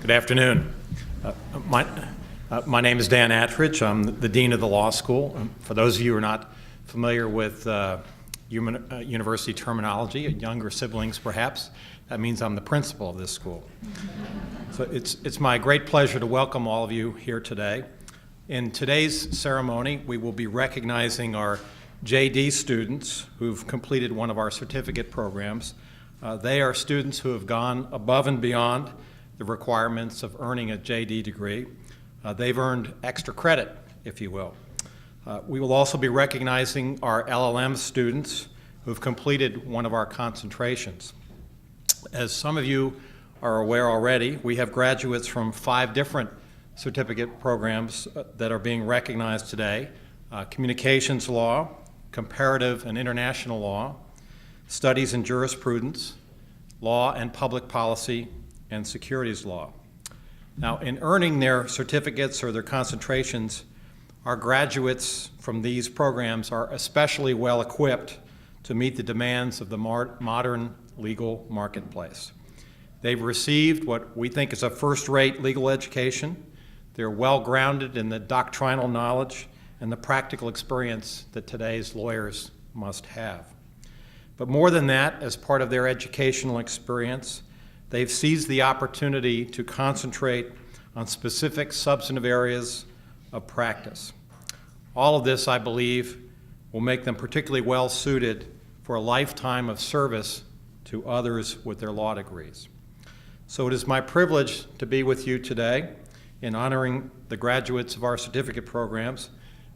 Good afternoon. My name is Dan Attridge. I'm the Dean of the Law School. For those of you who are not familiar with university terminology, younger siblings perhaps, that means I'm the principal of this school. So it's my great pleasure to welcome all of you here today. In today's ceremony, we will be recognizing our JD students who've completed one of our certificate programs. They are students who have gone above and beyond the requirements of earning a JD degree. They've earned extra credit, if you will. We will also be recognizing our LLM students who've completed one of our concentrations. As some of you are aware already, we have graduates from 5 different certificate programs that are being recognized today: communications law, comparative and international law, studies in jurisprudence, law and public policy, and securities law. Now, in earning their certificates or their concentrations, our graduates from these programs are especially well equipped to meet the demands of the modern legal marketplace. They've received what we think is a first-rate legal education. They're well grounded in the doctrinal knowledge and the practical experience that today's lawyers must have. But more than that, as part of their educational experience, they've seized the opportunity to concentrate on specific substantive areas of practice. All of this, I believe, will make them particularly well suited for a lifetime of service to others with their law degrees. So it is my privilege to be with you today in honoring the graduates of our certificate programs.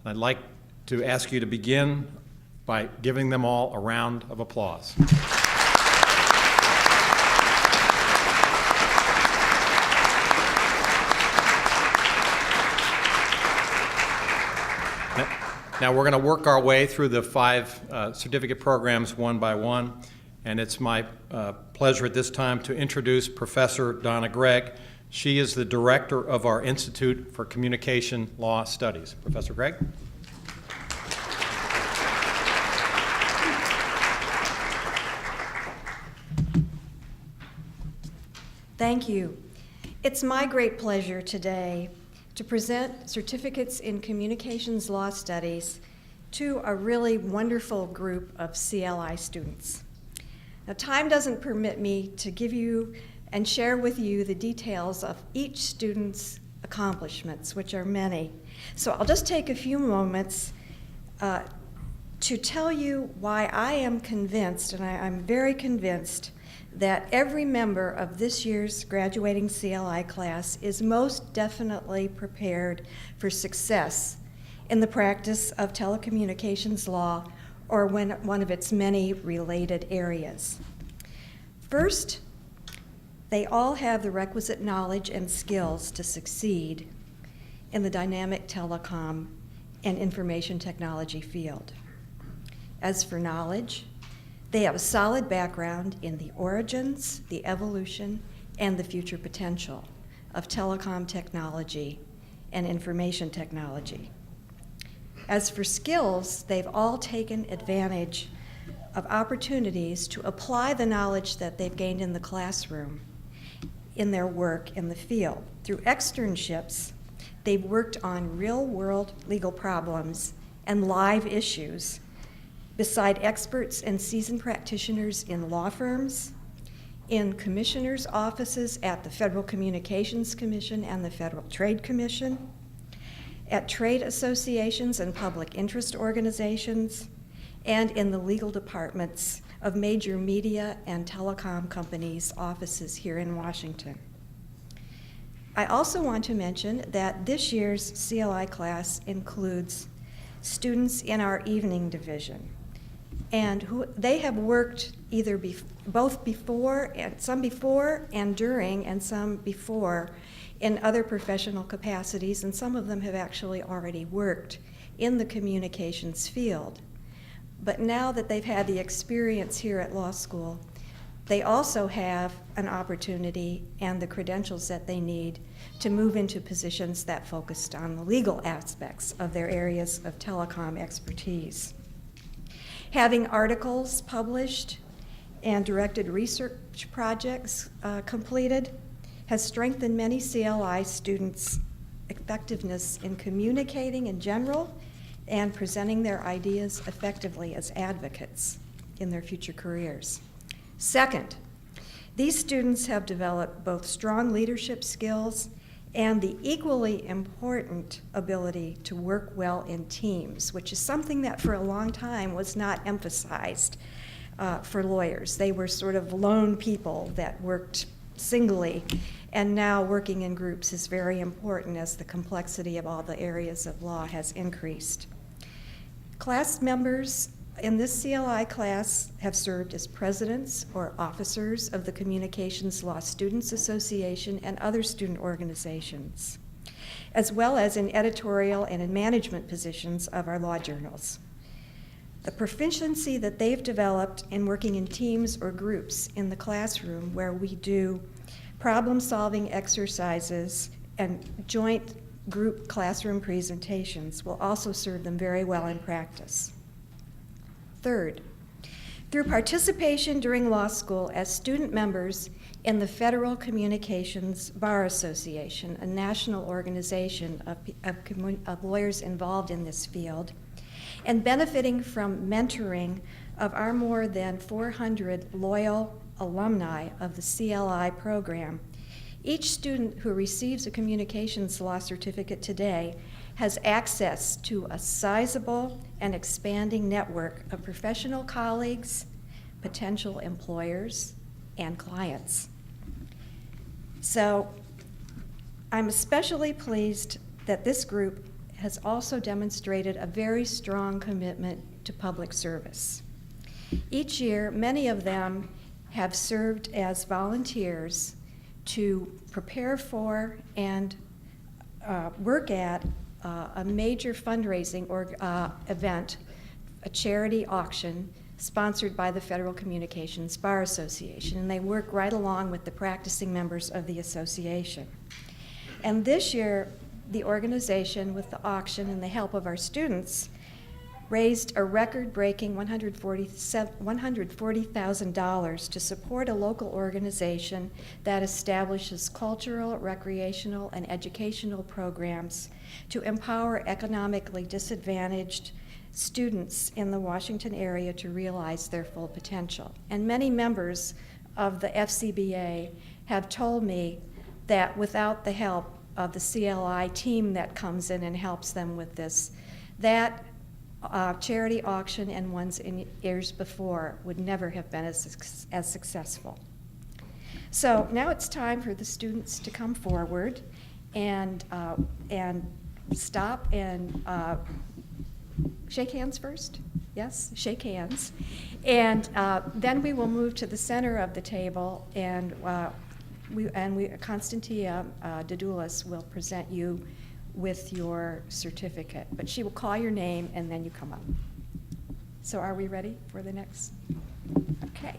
I'd like to ask you to begin by giving them all a round of applause. Now we're going to work our way through the 5 certificate programs one by one, and it's my pleasure at this time to introduce Professor Donna Gregg. She is the director of our Institute for Communication Law Studies. Professor Gregg? Thank you. It's my great pleasure today to present certificates in communications law studies to a really wonderful group of CLI students. Now, time doesn't permit me to give you and share with you the details of each student's accomplishments, which are many. So I'll just take a few moments to tell you why I am convinced, and I'm very convinced, that every member of this year's graduating CLI class is most definitely prepared for success in the practice of telecommunications law or one of its many related areas. First, they all have the requisite knowledge and skills to succeed in the dynamic telecom and information technology field. As for knowledge, they have a solid background in the origins, the evolution, and the future potential of telecom technology and information technology. As for skills, they've all taken advantage of opportunities to apply the knowledge that they've gained in the classroom in their work in the field. Through externships, they've worked on real-world legal problems and live issues beside experts and seasoned practitioners in law firms, in commissioners' offices at the Federal Communications Commission and the Federal Trade Commission, at trade associations and public interest organizations, and in the legal departments of major media and telecom companies' offices here in Washington. I also want to mention that this year's CLI class includes students in our evening division, and they have worked either both before and some before and during and some before in other professional capacities, and some of them have actually already worked in the communications field. But now that they've had the experience here at law school, they also have an opportunity and the credentials that they need to move into positions that focused on the legal aspects of their areas of telecom expertise. Having articles published and directed research projects completed has strengthened many CLI students' effectiveness in communicating in general and presenting their ideas effectively as advocates in their future careers. Second, these students have developed both strong leadership skills and the equally important ability to work well in teams, which is something that for a long time was not emphasized for lawyers. They were sort of lone people that worked singly, and now working in groups is very important as the complexity of all the areas of law has increased. Class members in this CLI class have served as presidents or officers of the Communications Law Students Association and other student organizations, as well as in editorial and in management positions of our law journals. The proficiency that they've developed in working in teams or groups in the classroom where we do problem-solving exercises and joint group classroom presentations will also serve them very well in practice. Third, through participation during law school as student members in the Federal Communications Bar Association, a national organization of lawyers involved in this field, and benefiting from mentoring of our more than 400 loyal alumni of the CLI program, each student who receives a communications law certificate today has access to a sizable and expanding network of professional colleagues, potential employers, and clients. So I'm especially pleased that this group has also demonstrated a very strong commitment to public service. Each year, many of them have served as volunteers to prepare for and work at a major fundraising event, a charity auction sponsored by the Federal Communications Bar Association, and they work right along with the practicing members of the association. And this year, the organization, with the auction and the help of our students, raised a record-breaking $140,000 to support a local organization that establishes cultural, recreational, and educational programs to empower economically disadvantaged students in the Washington area to realize their full potential. And many members of the FCBA have told me that without the help of the CLI team that comes in and helps them with this, that charity auction and ones in years before would never have been as successful. So now it's time for the students to come forward and stop and shake hands first. Yes, shake hands. And then we will move to the center of the table, and Constantia Dedoulas will present you with your certificate. But she will call your name, and then you come up. So are we ready for the next? Okay.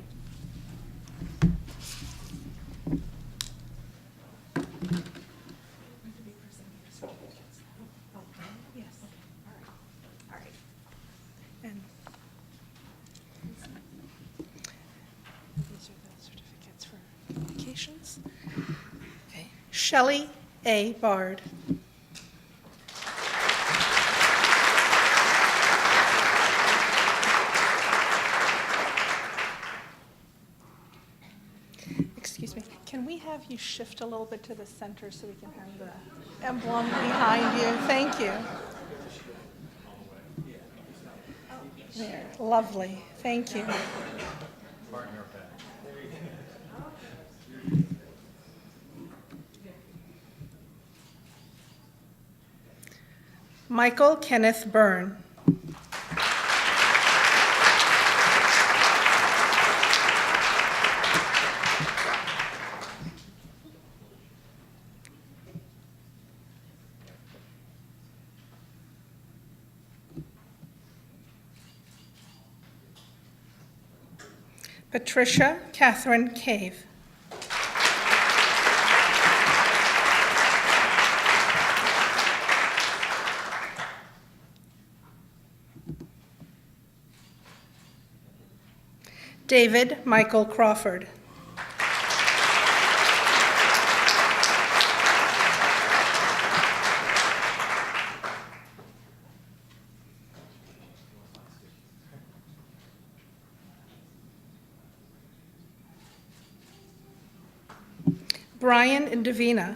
Okay. Shelley A. Bard. Excuse me, can we have you shift a little bit to the center so we can have the emblem behind you? Thank you. There, lovely, thank you. Michael Kenneth Byrne. Patricia Catherine Cave. David Michael Crawford. Brian and Davina.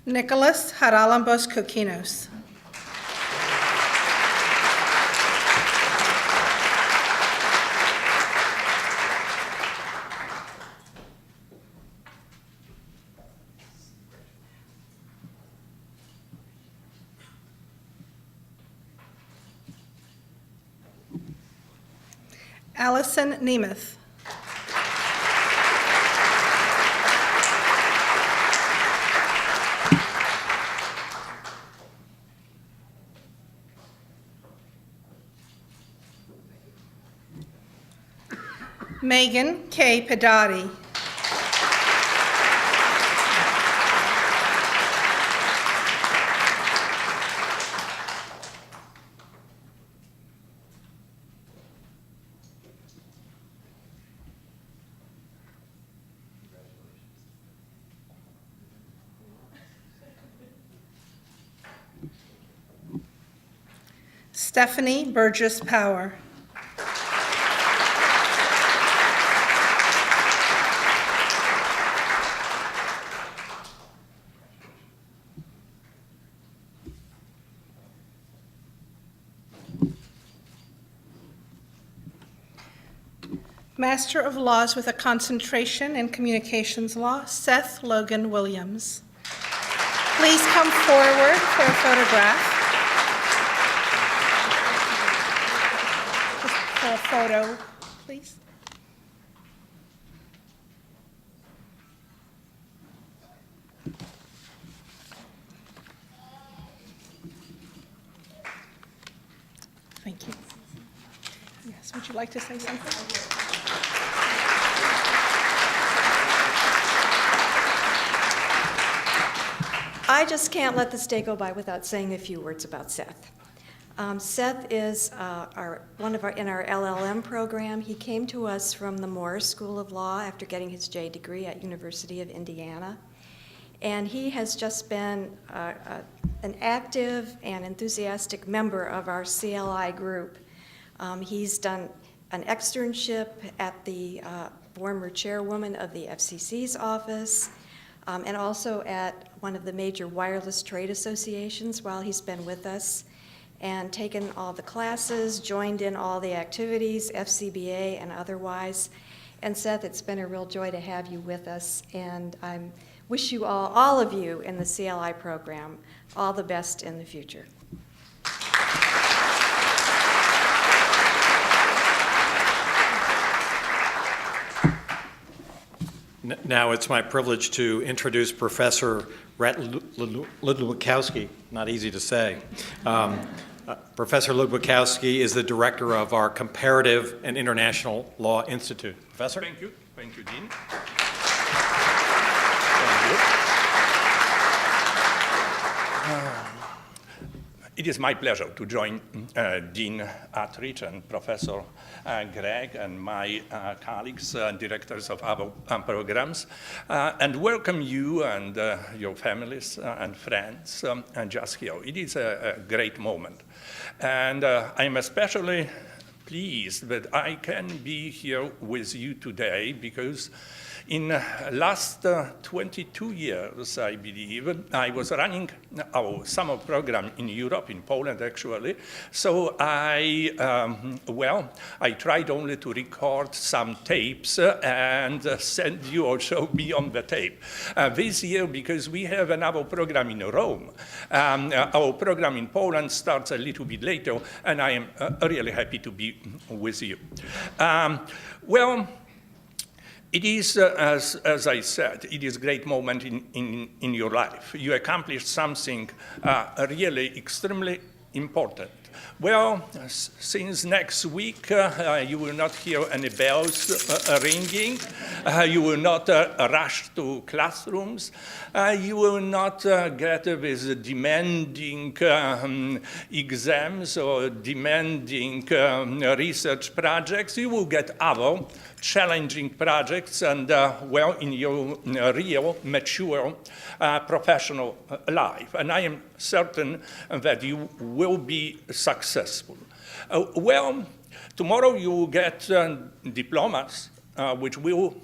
Nicholas Haralambos Kokinos. Allison Nemeth. Megan K. Pedati. Stephanie Burgess Power. Master of Laws with a concentration in Communications Law, Seth Logan Williams. Please come forward for a photograph. Just for a photo, please. Thank you. Yes, would you like to say something? I just can't let this day go by without saying a few words about Seth. Seth is in our LLM program. He came to us from the Moore School of Law after getting his J degree at University of Indiana. And he has just been an active and enthusiastic member of our CLI group. He's done an externship at the former chairwoman of the FCC's office, and also at one of the major wireless trade associations while he's been with us, and taken all the classes, joined in all the activities, FCBA and otherwise. And Seth, it's been a real joy to have you with us, and I wish you all of you in the CLI program, all the best in the future. Now it's my privilege to introduce Professor Rhett Ludwikowski, not easy to say. Professor Ludwikowski is the director of our Comparative and International Law Institute. Professor? Thank you, Dean. It is my pleasure to join Dean Attridge and Professor Gregg and my colleagues, directors of our programs, and welcome you and your families and friends just here. It is a great moment. And I'm especially pleased that I can be here with you today because in last 22 years, I believe, I was running our summer program in Europe, in Poland actually. So I tried only to record some tapes and send you also beyond the tape. This year, because we have another program in Rome, our program in Poland starts a little bit later, and I am really happy to be with you. It is, as I said, it is a great moment in your life. You accomplished something really extremely important. Well, since next week, you will not hear any bells ringing. You will not rush to classrooms. You will not get with demanding exams or demanding research projects. You will get other challenging projects and, well, in your real, mature professional life. And I am certain that you will be successful. Well, tomorrow you will get diplomas, which will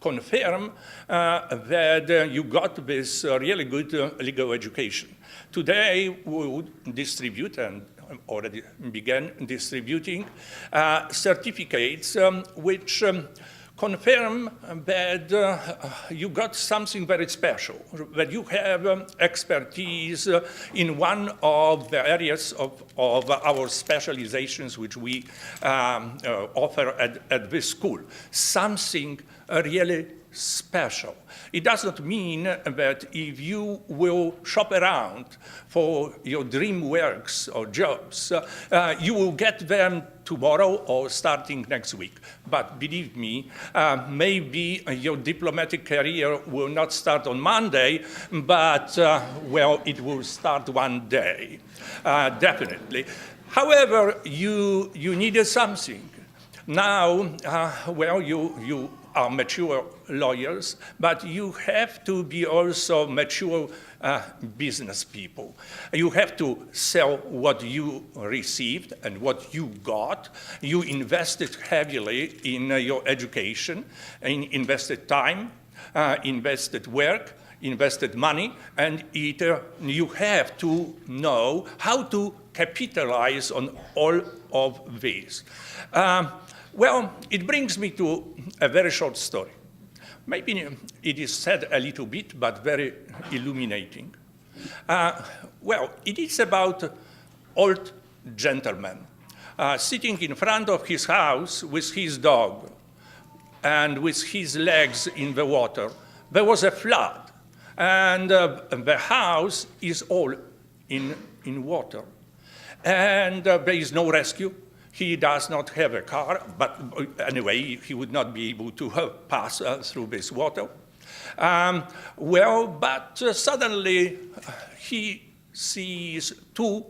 confirm that you got this really good legal education. Today, we will distribute and already began distributing certificates which confirm that you got something very special, that you have expertise in one of the areas of our specializations which we offer at this school, something really special. It does not mean that if you will shop around for your dream works or jobs, you will get them tomorrow or starting next week. But believe me, maybe your diplomatic career will not start on Monday, but, well, it will start one day, definitely. However, you needed something. Now, well, you are mature lawyers, but you have to be also mature business people. You have to sell what you received and what you got. You invested heavily in your education, invested time, invested work, invested money, and you have to know how to capitalize on all of this. Well, it brings me to a very short story. Maybe it is said a little bit, but very illuminating. Well, it is about old gentleman sitting in front of his house with his dog and with his legs in the water. There was a flood, and the house is all in water. And there is no rescue. He does not have a car, but anyway, he would not be able to pass through this water. Well, but suddenly he sees two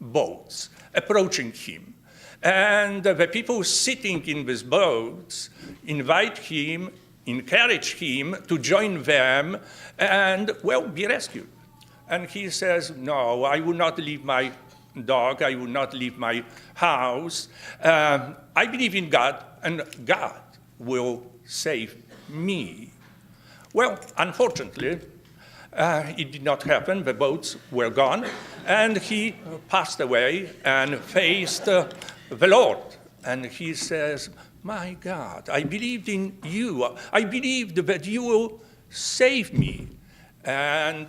boats approaching him. And the people sitting in these boats invite him, encourage him to join them and, well, be rescued. And he says, no, I will not leave my dog, I will not leave my house. I believe in God, and God will save me. Well, unfortunately, it did not happen. The boats were gone, and he passed away and faced the Lord. And he says, my God, I believed in you. I believed that you will save me. And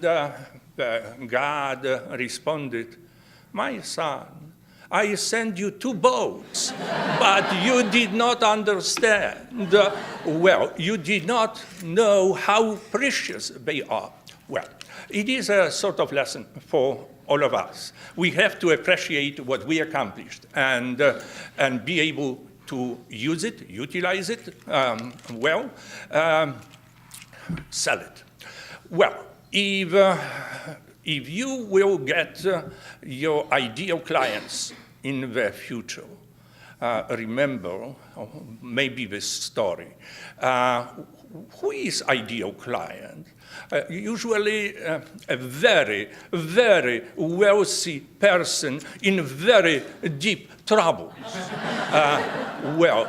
God responded, my son, I sent you two boats, but you did not understand. Well, you did not know how precious they are. Well, it is a sort of lesson for all of us. We have to appreciate what we accomplished and be able to use it, utilize it, sell it. Well, if you will get your ideal clients in the future, remember maybe this story. Who is ideal client? Usually a very, very wealthy person in very deep troubles. Well,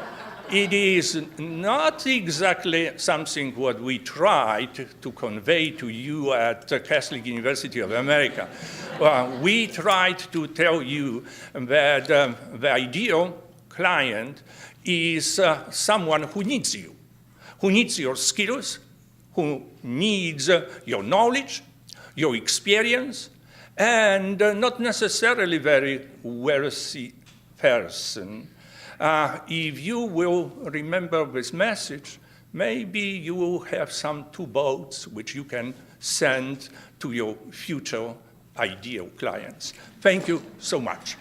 it is not exactly something what we tried to convey to you at Catholic University of America. We tried to tell you that the ideal client is someone who needs you, who needs your skills, who needs your knowledge, your experience, and not necessarily very wealthy person. If you will remember this message, maybe you will have some two boats which you can send to your future ideal clients. Thank you so much.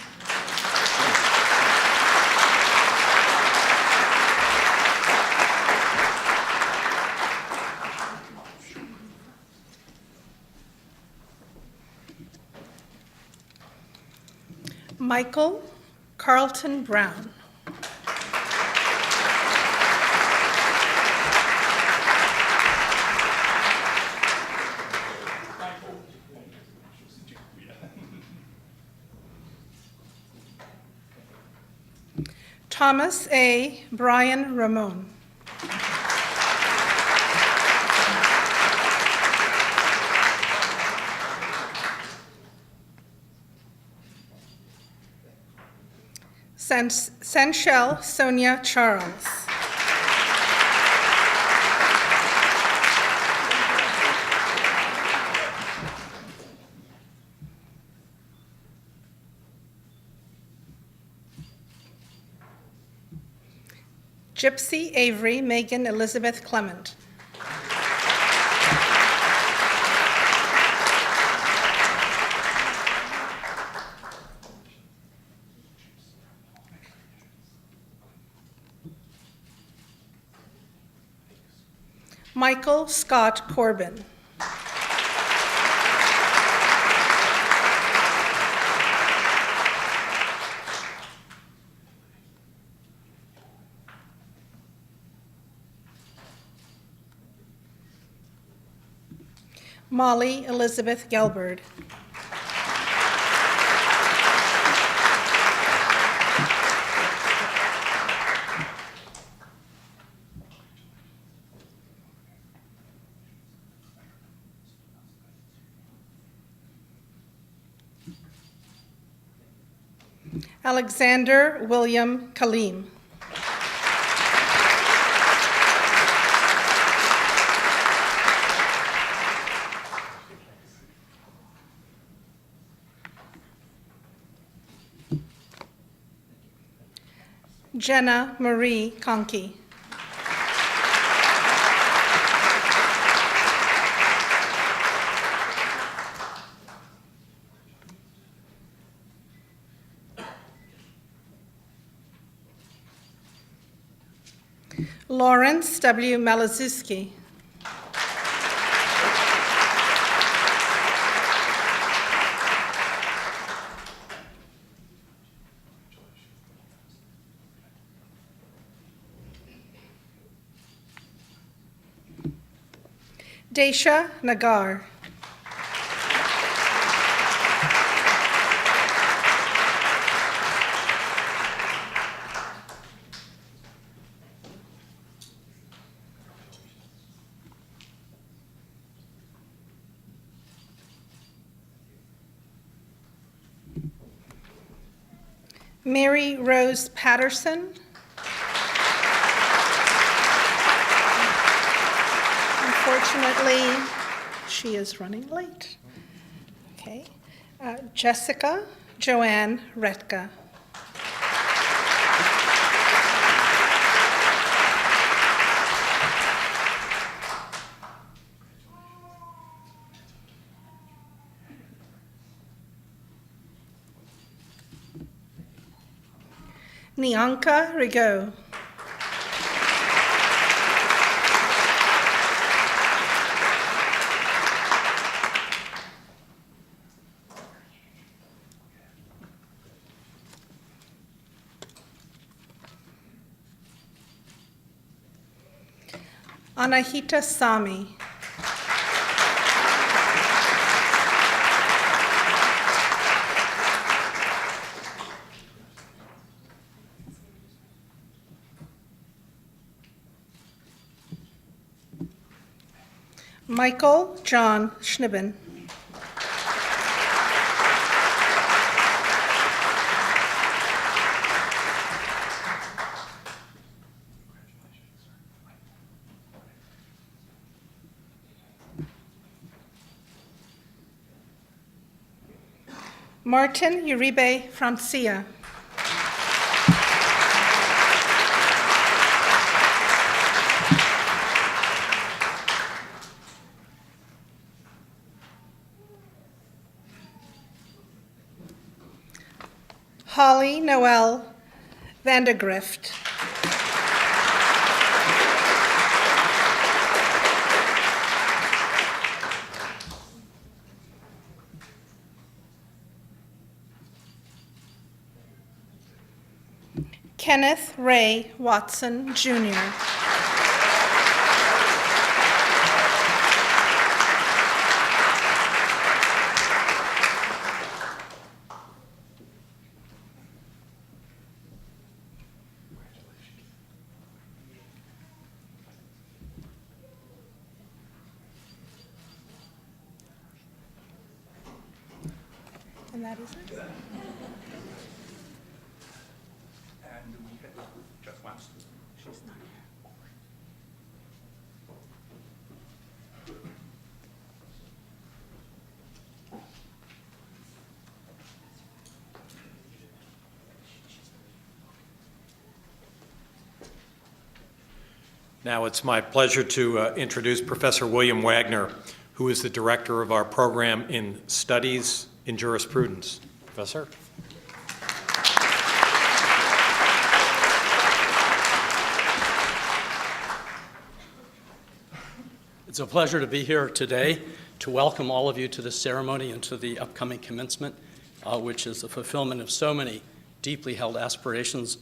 Michael Carlton Brown. Thomas A. Brian Ramon. Senchel Sonia Charles. Gypsy Avery Megan Elizabeth Clement. Michael Scott Corbin. Molly Elizabeth Gelberd. Alexander William Kalim. Jenna Marie Conkey. Lawrence W. Malazuski. Daisha Nagar. Mary Rose Patterson. Unfortunately, she is running late. Okay. Jessica Joanne Retka. Nianka Rigaud. Anahita Sami. Michael John Schnibben. Martin Uribe Francia. Holly Noel Vandergrift. Kenneth Ray Watson, Jr. And that is it. And we have just one. She's not here. Now it's my pleasure to introduce Professor William Wagner, who is the director of our program in Studies in Jurisprudence. Professor? It's a pleasure to be here today to welcome all of you to this ceremony and to the upcoming commencement, which is the fulfillment of so many deeply held aspirations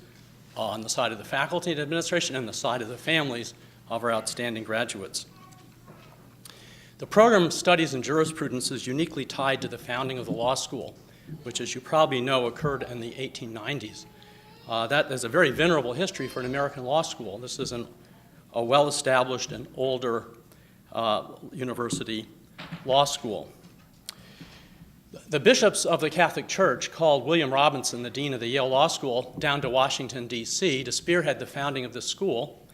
on the side of the faculty and administration and the side of the families of our outstanding graduates. The program Studies in Jurisprudence is uniquely tied to the founding of the law school, which, as you probably know, occurred in the 1890s. That is a very venerable history for an American law school. This is a well-established and older university law school. The bishops of the Catholic Church called William Robinson, the dean of the Yale Law School, down to Washington, D.C. to spearhead the founding of this school.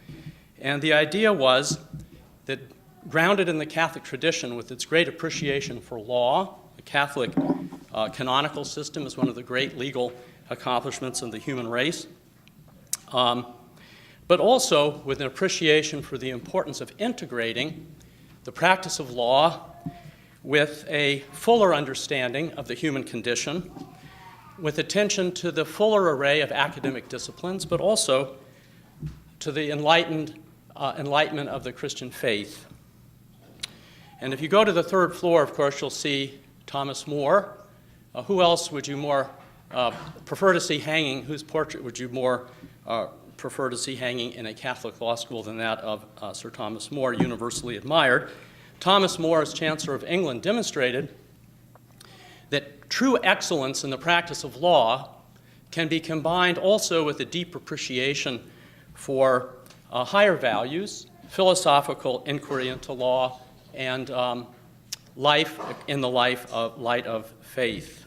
And the idea was that, grounded in the Catholic tradition with its great appreciation for law, the Catholic canonical system is one of the great legal accomplishments of the human race, but also with an appreciation for the importance of integrating the practice of law with a fuller understanding of the human condition, with attention to the fuller array of academic disciplines, but also to the enlightenment of the Christian faith. And if you go to the third floor, of course, you'll see Thomas More. Who else would you more prefer to see hanging? Whose portrait would you more prefer to see hanging in a Catholic law school than that of Sir Thomas More, universally admired? Thomas More, as Chancellor of England, demonstrated that true excellence in the practice of law can be combined also with a deep appreciation for higher values, philosophical inquiry into law, and life in the light of faith.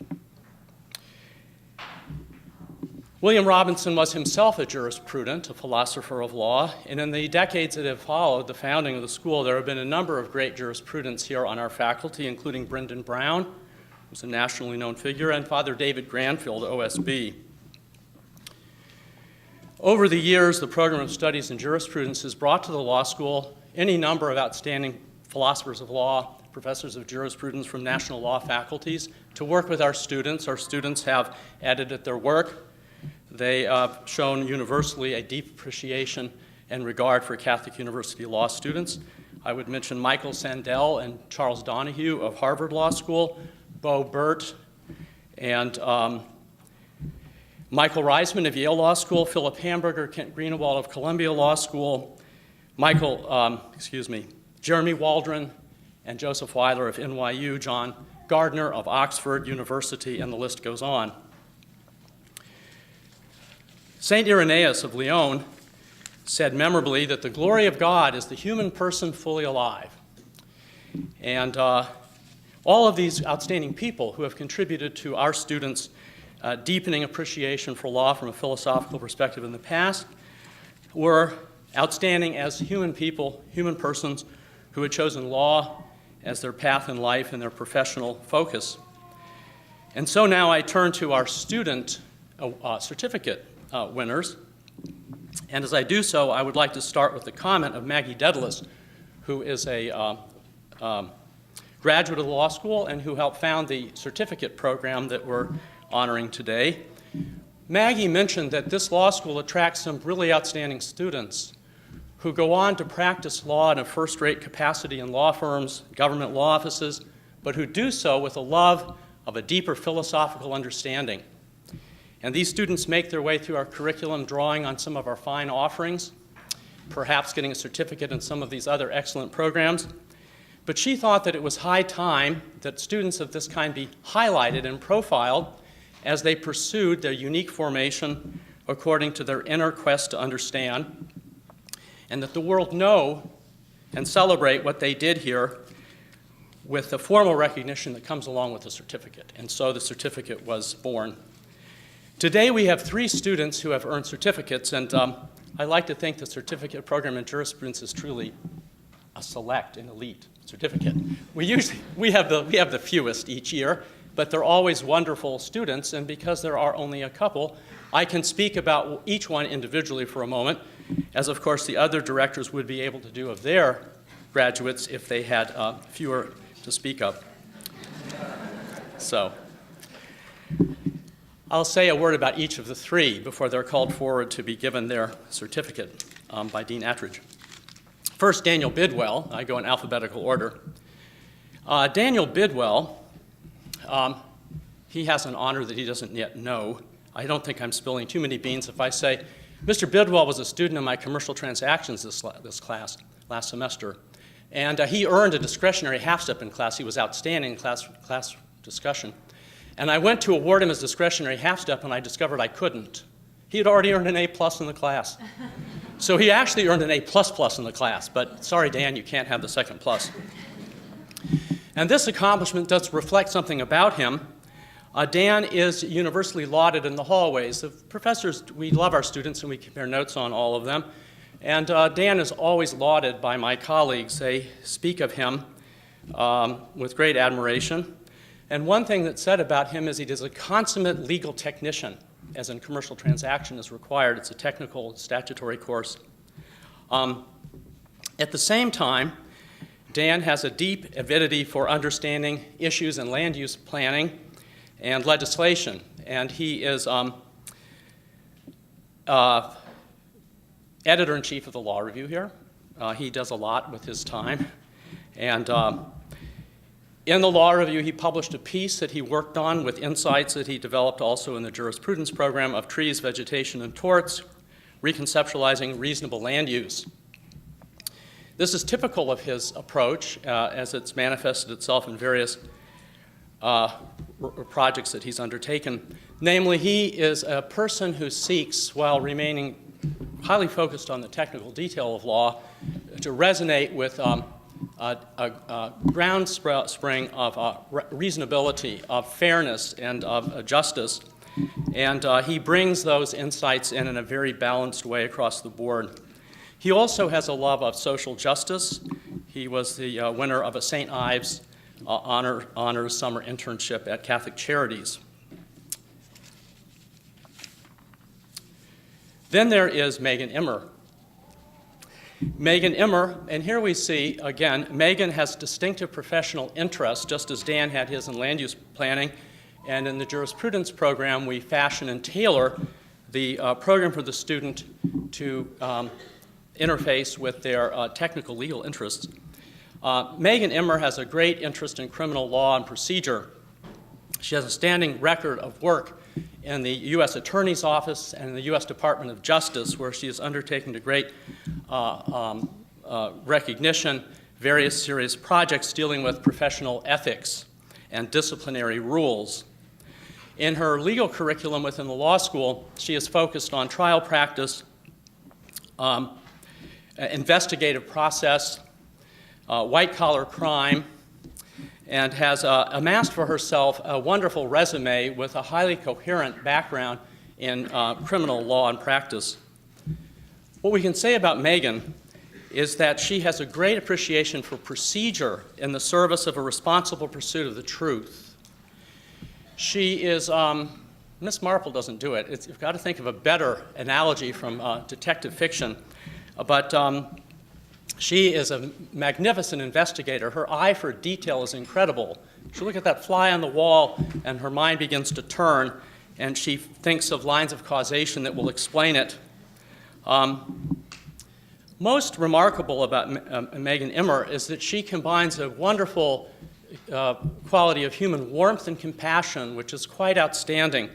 William Robinson was himself a jurisprudent, a philosopher of law, and in the decades that have followed the founding of the school, there have been a number of great jurisprudents here on our faculty, including Brendan Brown, who's a nationally known figure, and Father David Granfield, OSB. Over the years, the program of Studies in Jurisprudence has brought to the law school any number of outstanding philosophers of law, professors of jurisprudence from national law faculties to work with our students. Our students have edited their work. They have shown universally a deep appreciation and regard for Catholic University law students. I would mention Michael Sandel and Charles Donahue of Harvard Law School, Bo Burt, and Michael Reisman of Yale Law School, Philip Hamburger, Kent Greenewald of Columbia Law School, Jeremy Waldron and Joseph Weiler of NYU, John Gardner of Oxford University, and the list goes on. St. Irenaeus of Lyon said memorably that the glory of God is the human person fully alive. And all of these outstanding people who have contributed to our students' deepening appreciation for law from a philosophical perspective in the past were outstanding as human people, human persons who had chosen law as their path in life and their professional focus. And so now I turn to our student certificate winners. And as I do so, I would like to start with the comment of Maggie Dedalus, who is a graduate of the law school and who helped found the certificate program that we're honoring today. Maggie mentioned that this law school attracts some really outstanding students who go on to practice law in a first-rate capacity in law firms, government law offices, but who do so with a love of a deeper philosophical understanding. And these students make their way through our curriculum, drawing on some of our fine offerings, perhaps getting a certificate in some of these other excellent programs. But she thought that it was high time that students of this kind be highlighted and profiled as they pursued their unique formation according to their inner quest to understand, and that the world know and celebrate what they did here with the formal recognition that comes along with the certificate. And so the certificate was born. Today we have 3 students who have earned certificates, and I like to think the certificate program in jurisprudence is truly a select and elite certificate. We have the fewest each year, but they're always wonderful students, and because there are only a couple, I can speak about each one individually for a moment, as of course the other directors would be able to do of their graduates if they had fewer to speak of. So I'll say a word about each of the 3 before they're called forward to be given their certificate by Dean Attridge. First, Daniel Bidwell. I go in alphabetical order. Daniel Bidwell, he has an honor that he doesn't yet know. I don't think I'm spilling too many beans if I say Mr. Bidwell was a student in my commercial transactions this class last semester, and he earned a discretionary half-step in class. He was outstanding in class discussion. And I went to award him his discretionary half-step, and I discovered I couldn't. He had already earned an A+ in the class. So he actually earned an A++ in the class, but sorry, Dan, you can't have the second plus. And this accomplishment does reflect something about him. Dan is universally lauded in the hallways. The professors, we love our students, and we compare notes on all of them. And Dan is always lauded by my colleagues. They speak of him with great admiration. And one thing that's said about him is he is a consummate legal technician, as in commercial transaction is required. It's a technical statutory course. At the same time, Dan has a deep avidity for understanding issues in land use planning and legislation. And he is editor-in-chief of the Law Review here. He does a lot with his time. And in the Law Review, he published a piece that he worked on with insights that he developed also in the jurisprudence program of Trees, Vegetation, and Torts, Reconceptualizing Reasonable Land Use. This is typical of his approach as it's manifested itself in various projects that he's undertaken. Namely, he is a person who seeks, while remaining highly focused on the technical detail of law, to resonate with a ground spring of reasonability, of fairness, and of justice. And he brings those insights in a very balanced way across the board. He also has a love of social justice. He was the winner of a St. Ives honors summer internship at Catholic Charities. Then there is Megan Immer. Megan Immer, and here we see, again, Megan has distinctive professional interests, just as Dan had his in land use planning. And in the jurisprudence program, we fashion and tailor the program for the student to interface with their technical legal interests. Megan Immer has a great interest in criminal law and procedure. She has a standing record of work in the U.S. Attorney's Office and in the U.S. Department of Justice, where she has undertaken to great recognition various serious projects dealing with professional ethics and disciplinary rules. In her legal curriculum within the law school, she is focused on trial practice, investigative process, white-collar crime, and has amassed for herself a wonderful resume with a highly coherent background in criminal law and practice. What we can say about Megan is that she has a great appreciation for procedure in the service of a responsible pursuit of the truth. She is, Miss Marple doesn't do it. You've got to think of a better analogy from detective fiction, but she is a magnificent investigator. Her eye for detail is incredible. She'll look at that fly on the wall, and her mind begins to turn, and she thinks of lines of causation that will explain it. Most remarkable about Megan Immer is that she combines a wonderful quality of human warmth and compassion, which is quite outstanding,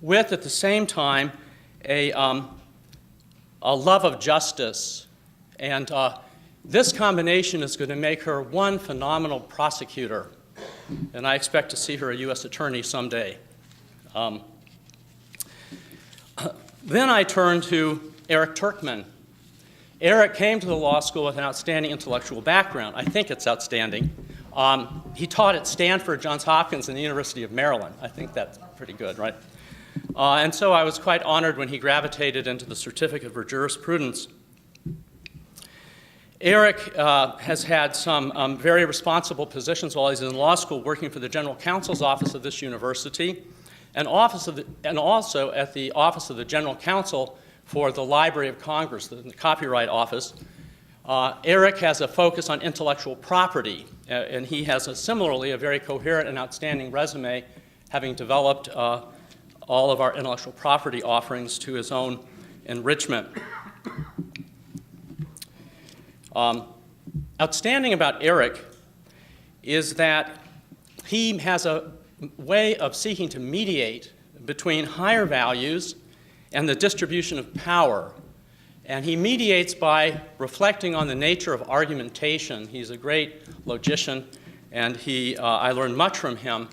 with, at the same time, a love of justice. And this combination is going to make her one phenomenal prosecutor. And I expect to see her a U.S. attorney someday. Then I turn to Eric Turkman. Eric came to the law school with an outstanding intellectual background. I think it's outstanding. He taught at Stanford, Johns Hopkins, and the University of Maryland. I think that's pretty good, right? And so I was quite honored when he gravitated into the Certificate for Jurisprudence. Eric has had some very responsible positions while he's in law school, working for the General Counsel's Office of this university, and also at the Office of the General Counsel for the Library of Congress, the Copyright Office. Eric has a focus on intellectual property, and he has similarly a very coherent and outstanding resume, having developed all of our intellectual property offerings to his own enrichment. Outstanding about Eric is that he has a way of seeking to mediate between higher values and the distribution of power. And he mediates by reflecting on the nature of argumentation. He's a great logician, and I learned much from him.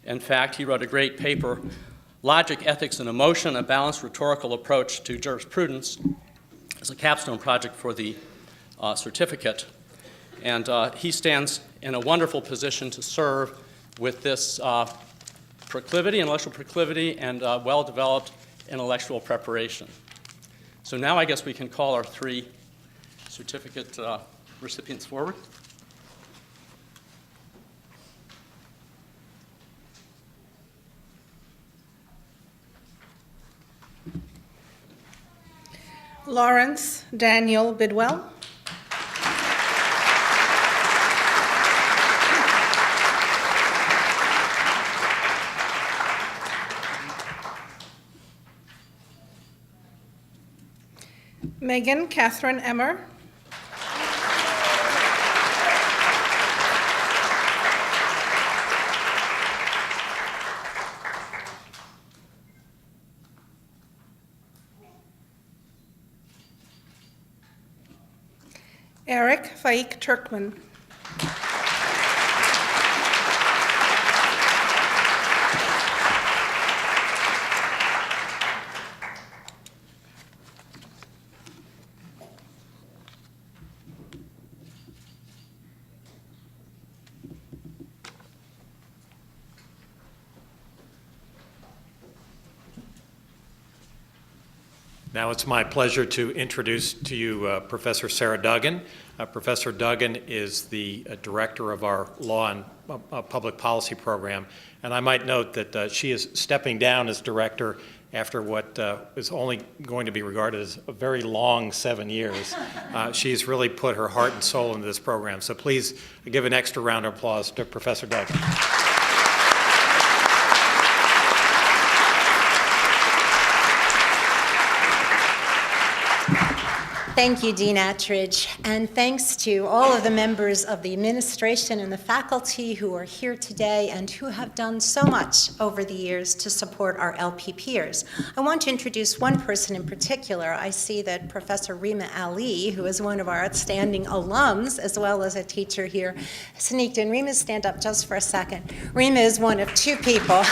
In fact, he wrote a great paper, Logic, Ethics, and Emotion, a Balanced Rhetorical Approach to Jurisprudence, as a capstone project for the certificate. And he stands in a wonderful position to serve with this proclivity, intellectual proclivity, and well-developed intellectual preparation. So now I guess we can call our three certificate recipients forward. Lawrence Daniel Bidwell. Megan Catherine Emmer. Eric Faik Turkman. Now it's my pleasure to introduce to you Professor Sarah Duggan. Professor Duggan is the director of our Law and Public Policy program, and I might note that she is stepping down as director after what is only going to be regarded as a very long 7 years. She's really put her heart and soul into this program, so please give an extra round of applause to Professor Duggan. Thank you, Dean Attridge, and thanks to all of the members of the administration and the faculty who are here today and who have done so much over the years to support our LPPers. I want to introduce one person in particular. I see that Professor Rima Ali, who is one of our outstanding alums, as well as a teacher here, sneaked in. Rima, stand up just for a second. Rima is one of two people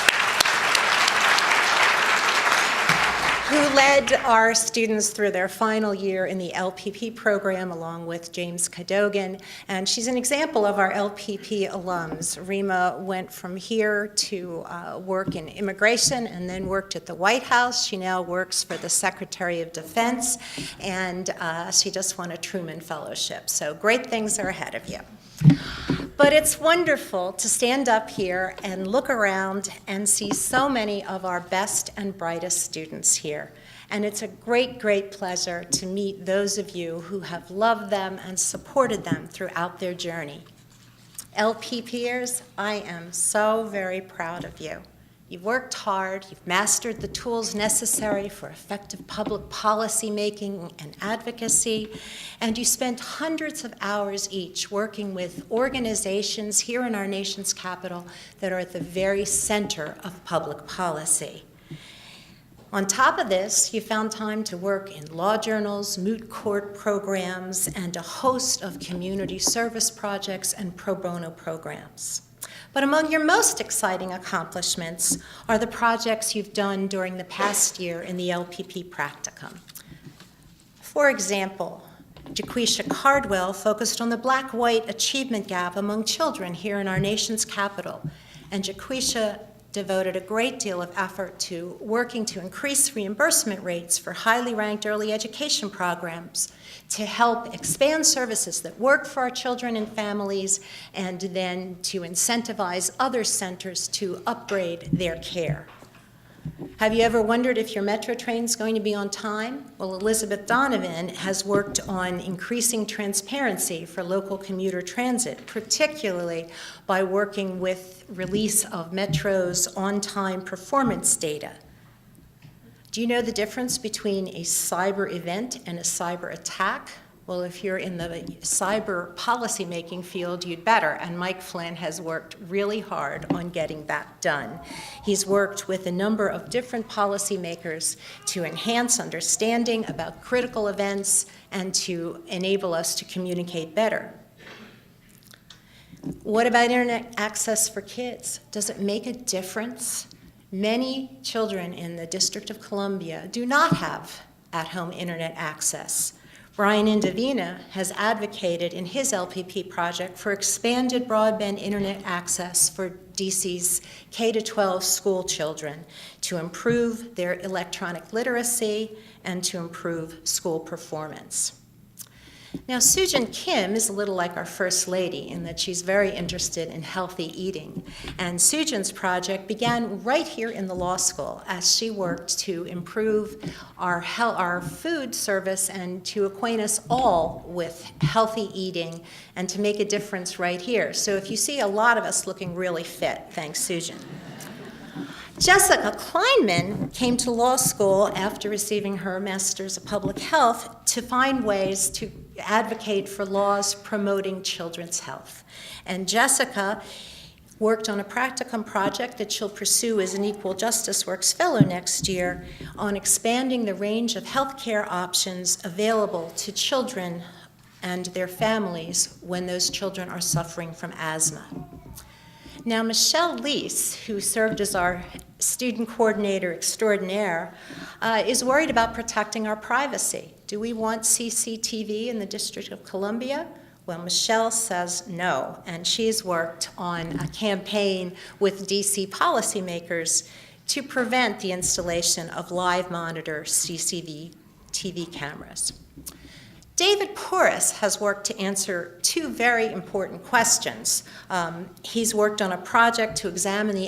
who led our students through their final year in the LPP program along with James Cadogan. And she's an example of our LPP alums. Rima went from here to work in immigration and then worked at the White House. She now works for the Secretary of Defense, and she just won a Truman Fellowship. So great things are ahead of you. But it's wonderful to stand up here and look around and see so many of our best and brightest students here. And it's a great, great pleasure to meet those of you who have loved them and supported them throughout their journey. LPPers, I am so very proud of you. You've worked hard, you've mastered the tools necessary for effective public policy making and advocacy, and you spent hundreds of hours each working with organizations here in our nation's capital that are at the very center of public policy. On top of this, you found time to work in law journals, moot court programs, and a host of community service projects and pro bono programs. But among your most exciting accomplishments are the projects you've done during the past year in the LPP practicum. For example, Jaquisha Cardwell focused on the black-white achievement gap among children here in our nation's capital, and Jaquisha devoted a great deal of effort to working to increase reimbursement rates for highly ranked early education programs to help expand services that work for our children and families, and then to incentivize other centers to upgrade their care. Have you ever wondered if your Metro train's going to be on time? Well, Elizabeth Donovan has worked on increasing transparency for local commuter transit, particularly by working with release of Metro's on-time performance data. Do you know the difference between a cyber event and a cyber attack? Well, if you're in the cyber policymaking field, you'd better, and Mike Flynn has worked really hard on getting that done. He's worked with a number of different policymakers to enhance understanding about critical events and to enable us to communicate better. What about internet access for kids? Does it make a difference? Many children in the District of Columbia do not have at-home internet access. Brian Indovina has advocated in his LPP project for expanded broadband internet access for DC's K-12 school children to improve their electronic literacy and to improve school performance. Now, Sujin Kim is a little like our First Lady in that she's very interested in healthy eating. And Sujin's project began right here in the law school as she worked to improve our food service and to acquaint us all with healthy eating and to make a difference right here. So if you see a lot of us looking really fit, thanks, Sujin. Jessica Kleinman came to law school after receiving her Master's of Public Health to find ways to advocate for laws promoting children's health. And Jessica worked on a practicum project that she'll pursue as an Equal Justice Works Fellow next year on expanding the range of healthcare options available to children and their families when those children are suffering from asthma. Now, Michelle Leese, who served as our student coordinator extraordinaire, is worried about protecting our privacy. Do we want CCTV in the District of Columbia? Well, Michelle says no, and she's worked on a campaign with DC policymakers to prevent the installation of live monitor CCTV cameras. David Porras has worked to answer two very important questions. He's worked on a project to examine the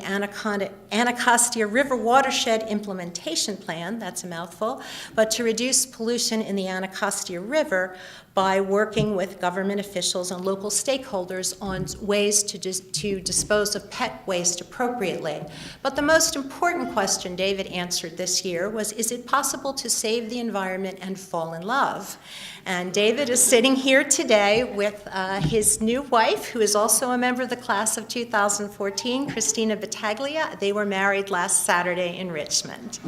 Anacostia River Watershed Implementation Plan, that's a mouthful, but to reduce pollution in the Anacostia River by working with government officials and local stakeholders on ways to dispose of pet waste appropriately. But the most important question David answered this year was, is it possible to save the environment and fall in love? And David is sitting here today with his new wife, who is also a member of the class of 2014, Christina Battaglia. They were married last Saturday in Richmond.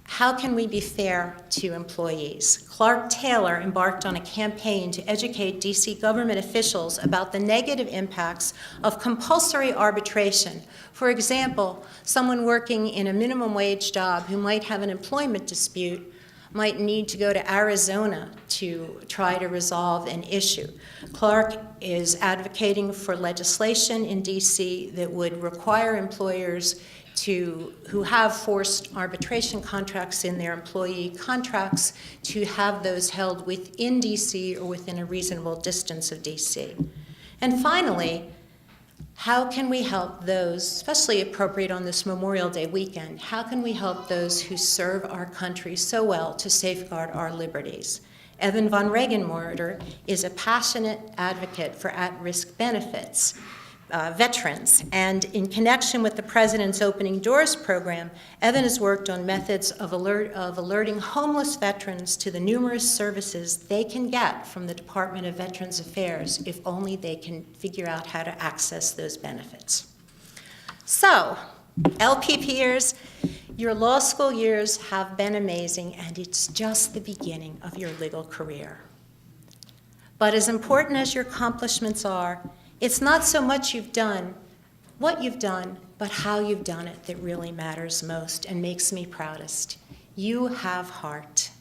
How can we be fair to employees? Clark Taylor embarked on a campaign to educate DC government officials about the negative impacts of compulsory arbitration. For example, someone working in a minimum wage job who might have an employment dispute might need to go to Arizona to try to resolve an issue. Clark is advocating for legislation in DC that would require employers who have forced arbitration contracts in their employee contracts to have those held within DC or within a reasonable distance of DC. And finally, how can we help those, especially appropriate on this Memorial Day weekend, how can we help those who serve our country so well to safeguard our liberties? Evan von Regenmorter is a passionate advocate for at-risk benefits. veterans. And in connection with the President's Opening Doors program, Evan has worked on methods of alerting homeless veterans to the numerous services they can get from the Department of Veterans Affairs if only they can figure out how to access those benefits. So, LPPers, your law school years have been amazing, and it's just the beginning of your legal career. But as important as your accomplishments are, it's not so much what you've done, but how you've done it that really matters most and makes me proudest. You have heart.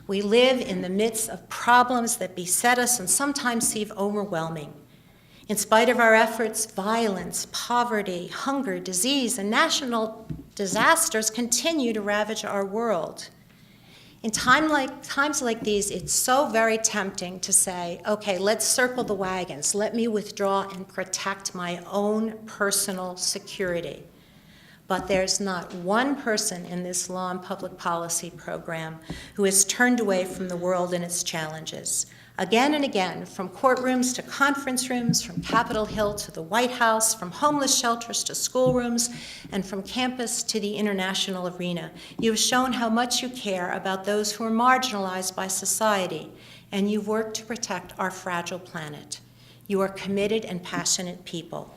We live in the midst of problems that beset us and sometimes seem overwhelming. In spite of our efforts, violence, poverty, hunger, disease, and national disasters continue to ravage our world. In times like these, it's so very tempting to say, okay, let's circle the wagons. Let me withdraw and protect my own personal security. But there's not one person in this law and public policy program who has turned away from the world and its challenges. Again and again, from courtrooms to conference rooms, from Capitol Hill to the White House, from homeless shelters to schoolrooms, and from campus to the international arena, you have shown how much you care about those who are marginalized by society, and you've worked to protect our fragile planet. You are committed and passionate people.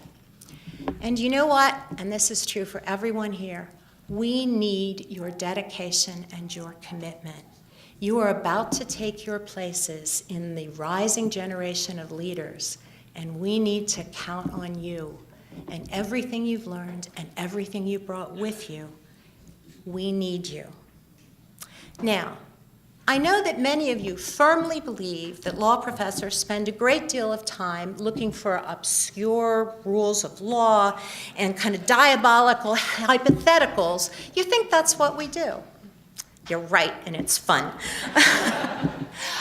And you know what? And this is true for everyone here. We need your dedication and your commitment. You are about to take your places in the rising generation of leaders, and we need to count on you and everything you've learned and everything you brought with you. We need you. Now, I know that many of you firmly believe that law professors spend a great deal of time looking for obscure rules of law and kind of diabolical hypotheticals. You think that's what we do. You're right, and it's fun.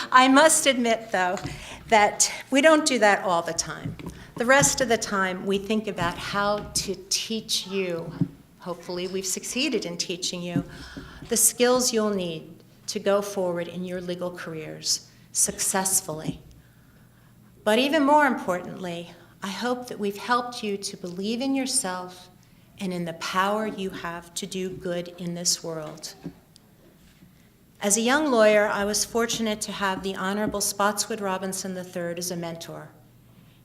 I must admit, though, that we don't do that all the time. The rest of the time, we think about how to teach you, hopefully we've succeeded in teaching you, the skills you'll need to go forward in your legal careers successfully. But even more importantly, I hope that we've helped you to believe in yourself and in the power you have to do good in this world. As a young lawyer, I was fortunate to have the Honorable Spotswood Robinson III as a mentor.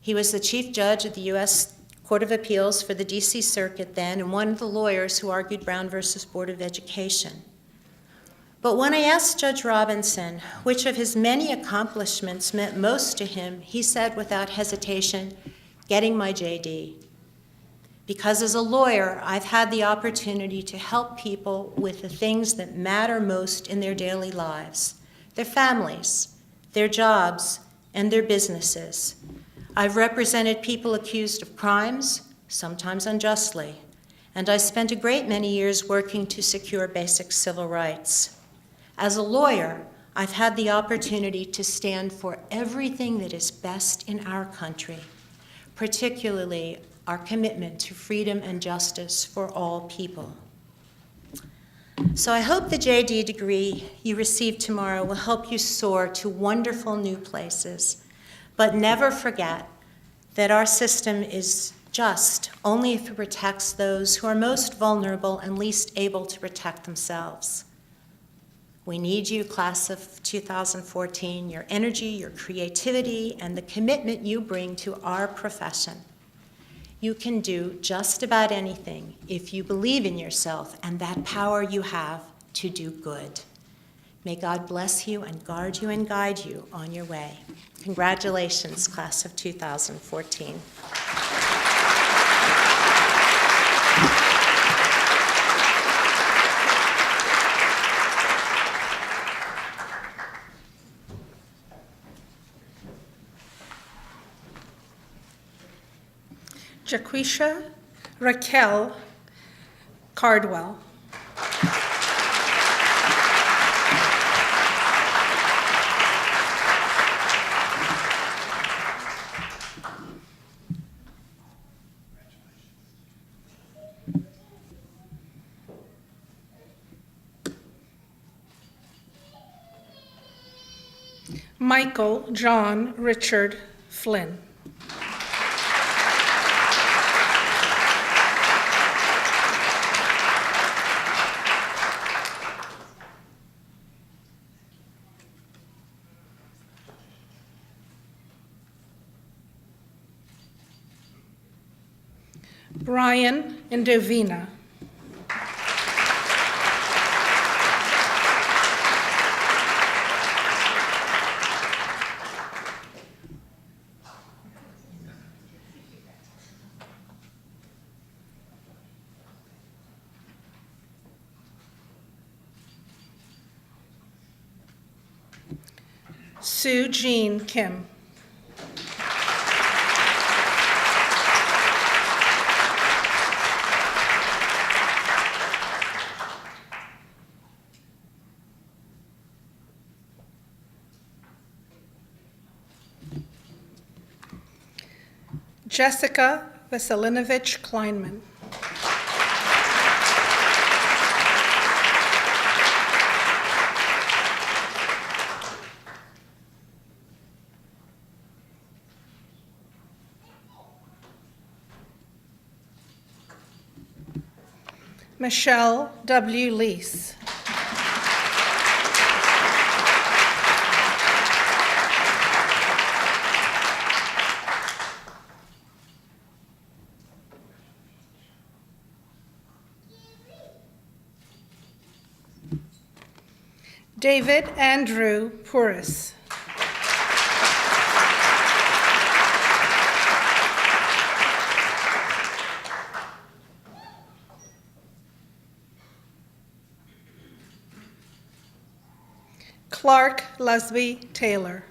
He was the chief judge at the U.S. Court of Appeals for the D.C. Circuit then, and one of the lawyers who argued Brown versus Board of Education. But when I asked Judge Robinson which of his many accomplishments meant most to him, he said without hesitation, getting my JD. Because as a lawyer, I've had the opportunity to help people with the things that matter most in their daily lives, their families, their jobs, and their businesses. I've represented people accused of crimes, sometimes unjustly, and I spent a great many years working to secure basic civil rights. As a lawyer, I've had the opportunity to stand for everything that is best in our country, particularly our commitment to freedom and justice for all people. So I hope the JD degree you receive tomorrow will help you soar to wonderful new places. But never forget that our system is just only if it protects those who are most vulnerable and least able to protect themselves. We need you, class of 2014, your energy, your creativity, and the commitment you bring to our profession. You can do just about anything if you believe in yourself and that power you have to do good. May God bless you and guard you and guide you on your way. Congratulations, class of 2014. Jaquisha Raquel Cardwell. Michael John Richard Flynn. Brian Indovina. Sue Jean Kim. Jessica Veselinovich Kleinman. Michelle W. Lease. David Andrew Pouris. Clark Lesby Taylor.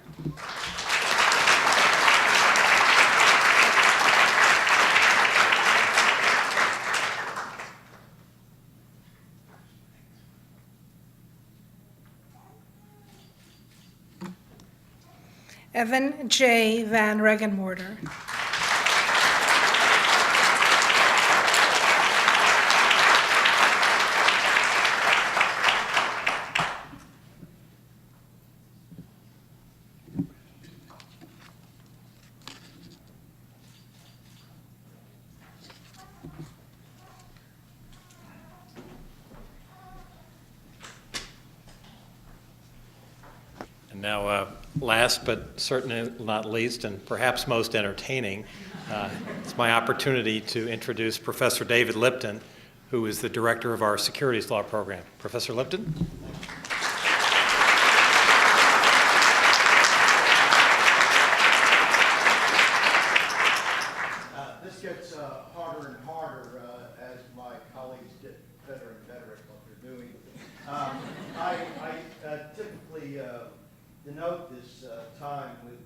Evan J. Van Regenmorter. And now, last but certainly not least, and perhaps most entertaining, it's my opportunity to introduce Professor David Lipton, who is the director of our securities law program. Professor Lipton? This gets harder and harder as my colleagues get better and better at what they're doing. I typically denote this time with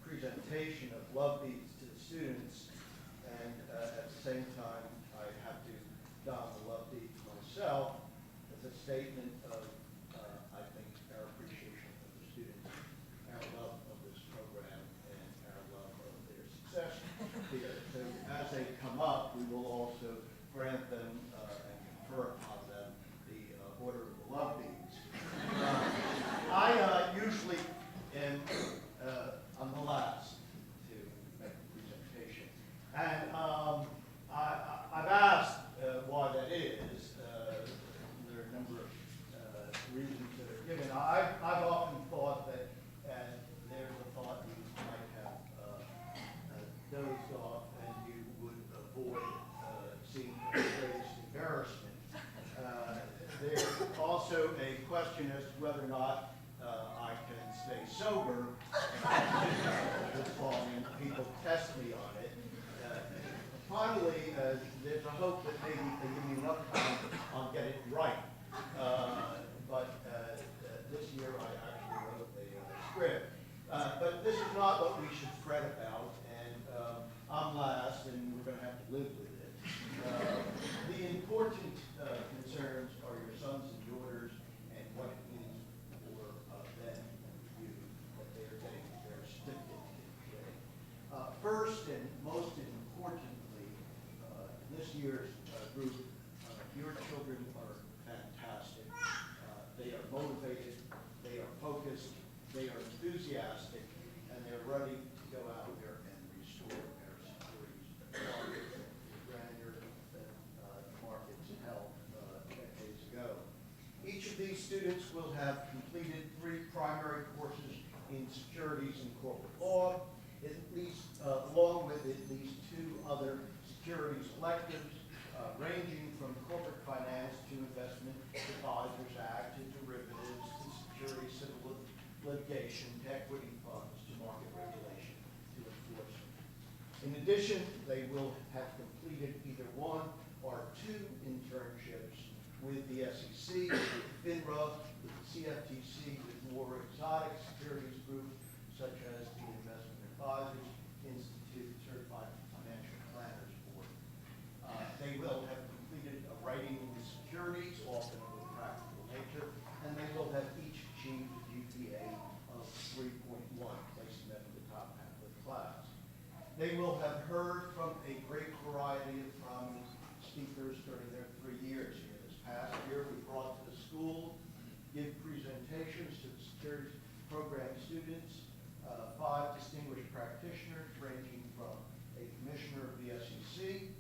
presentation of love beads to the students, and at the same time I have to don the love bead myself as a statement of, I think, our appreciation of the students, our love of this program, and our love of their success here. So as they come up, we will also grant them and confer upon them the Order of the Love Beads. I usually am on the last to make the presentation. And I've asked why that is. There are a number of reasons that are given. I've often thought that there's a thought you might have dozed off and you would avoid seeing the greatest embarrassment. There's also a question as to whether or not I can stay sober this long, and people test me on it. Finally, there's a hope that maybe they give me enough time, I'll get it right. But this year I actually wrote a script. But this is not what we should fret about, and I'm last, and we're going to have to live with it. The important concerns are your sons and daughters and what it means for them and you that they are getting their certificate today. First and most importantly, this year's group, your children are fantastic. They are motivated, they are focused, they are enthusiastic, and they're ready to go out there and restore our securities grandeur that the markets held decades ago. Each of these students will have completed 3 primary courses in securities and corporate law, at least along with at least 2 other securities electives ranging from corporate finance to investment advisors act to derivatives to securities civil litigation to equity funds to market regulation to enforcement. In addition, they will have completed either one or two internships with the SEC, with FINRA, with the CFTC, with more exotic securities groups such as the Investment Advisors Institute, Certified Financial Planners Board. They will have completed a writing with securities, often of a practical nature, and they will have each achieved a GPA of 3.1, placing them in the top half of the class. They will have heard from a great variety of prominent speakers during their 3 years here. This past year, we brought to the school, give presentations to the securities program students, 5 distinguished practitioners ranging from a commissioner of the SEC,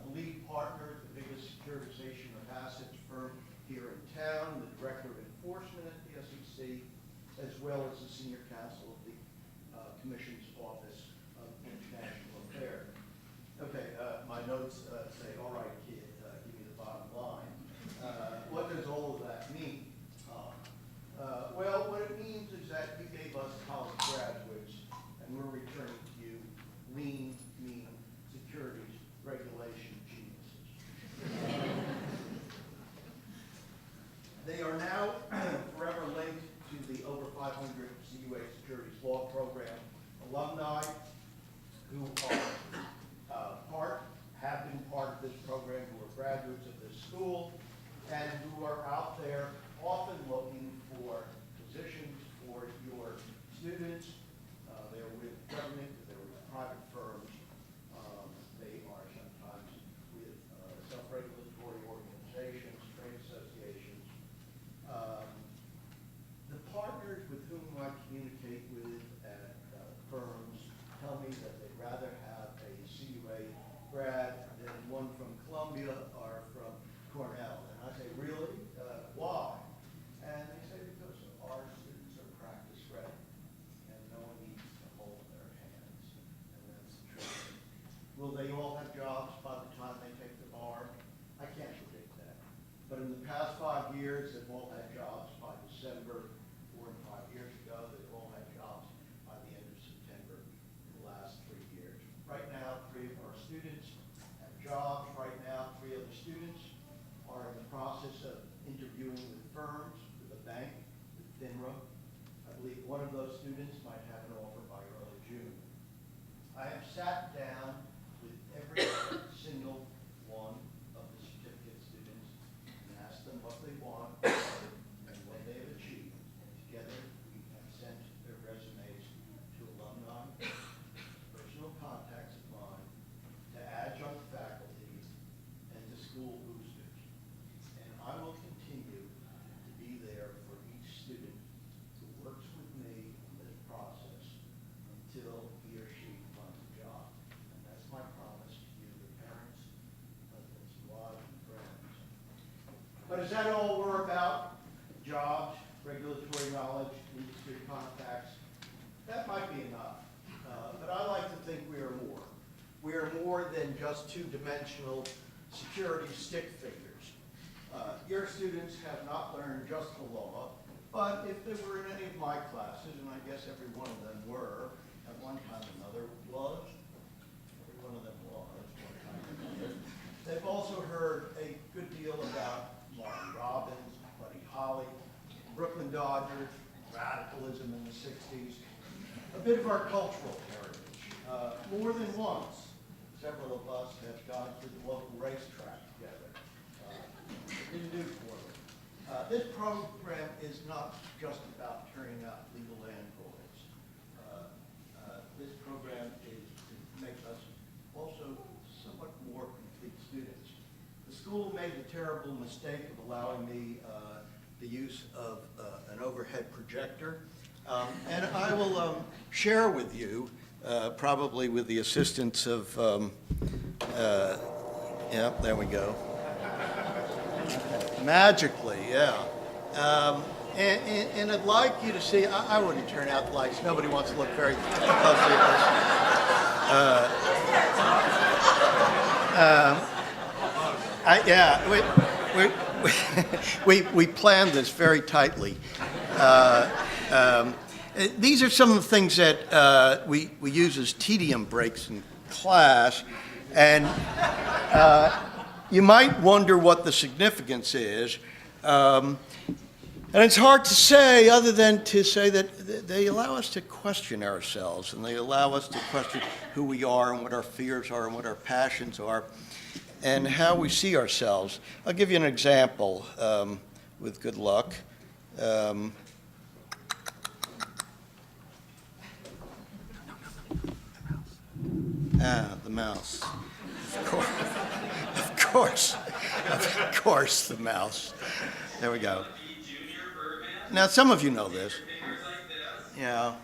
the lead partner at the biggest securitization of assets firm here in town, the director of enforcement at the SEC, as well as the senior counsel of the Commission's Office of International Affairs. Okay, my notes say, all right, kid, give me the bottom line. What does all of that mean? Well, what it means is that you gave us college graduates, and we're returning to you lean, mean securities regulation geniuses. They are now forever linked to the over 500 CUA securities law program alumni who are have been part of this program, who are graduates of this school, and who are out there often looking for positions for your students. They're with government, they're with private firms. They are sometimes with self-regulatory organizations, trade associations. The partners with whom I communicate with at firms tell me that they'd rather have a CUA grad than one from Columbia or from Cornell. And I say, really? Why? And they say, because our students are practice ready and no one needs to hold their hands. And that's the truth. Will they all have jobs by the time they take the bar? I can't predict that. But in the past 5 years, they've all had jobs by December. 4 and 5 years ago, they've all had jobs by the end of September in the last 3 years. Right now, 3 of our students have jobs. Right now, 3 of the students are in the process of interviewing with firms, with a bank, with FINRA. I believe one of those students might have an offer by early June. I have sat down with every single one of the certificate students and asked them what they want and what they have achieved. And together, we have sent their resumes to alumni, personal contacts of mine, to adjunct faculty, and to school boosters. And I will continue to be there for each student who works with me in this process until he or she finds a job. And that's my promise to you, the parents, husbands, wives, and friends. But is that all we're about? Jobs, regulatory knowledge, industry contacts? That might be enough. But I like to think we are more. We are more than just two-dimensional security stick figures. Your students have not learned just the law, but if they were in any of my classes, and I guess every one of them were, at one time or another was, every one of them was, one time or another, they've also heard a good deal about Martin Robbins, Buddy Holly, Brooklyn Dodgers, radicalism in the 60s, a bit of our cultural heritage. More than once, several of us have gone to the local racetrack together. It didn't do poorly. This program is not just about turning out legal androids. This program is to make us also somewhat more complete students. The school made the terrible mistake of allowing me the use of an overhead projector. And I will share with you, probably with the assistance of, yeah, there we go. Magically, yeah. And I'd like you to see, I wouldn't turn out the lights. Nobody wants to look very closely at this. We planned this very tightly. These are some of the things that we use as tedium breaks in class, and you might wonder what the significance is. And it's hard to say other than to say that they allow us to question ourselves, and they allow us to question who we are and what our fears are and what our passions are and how we see ourselves. I'll give you an example with good luck. The mouse. Of course, the mouse. There we go. Now, some of you know this. Yeah.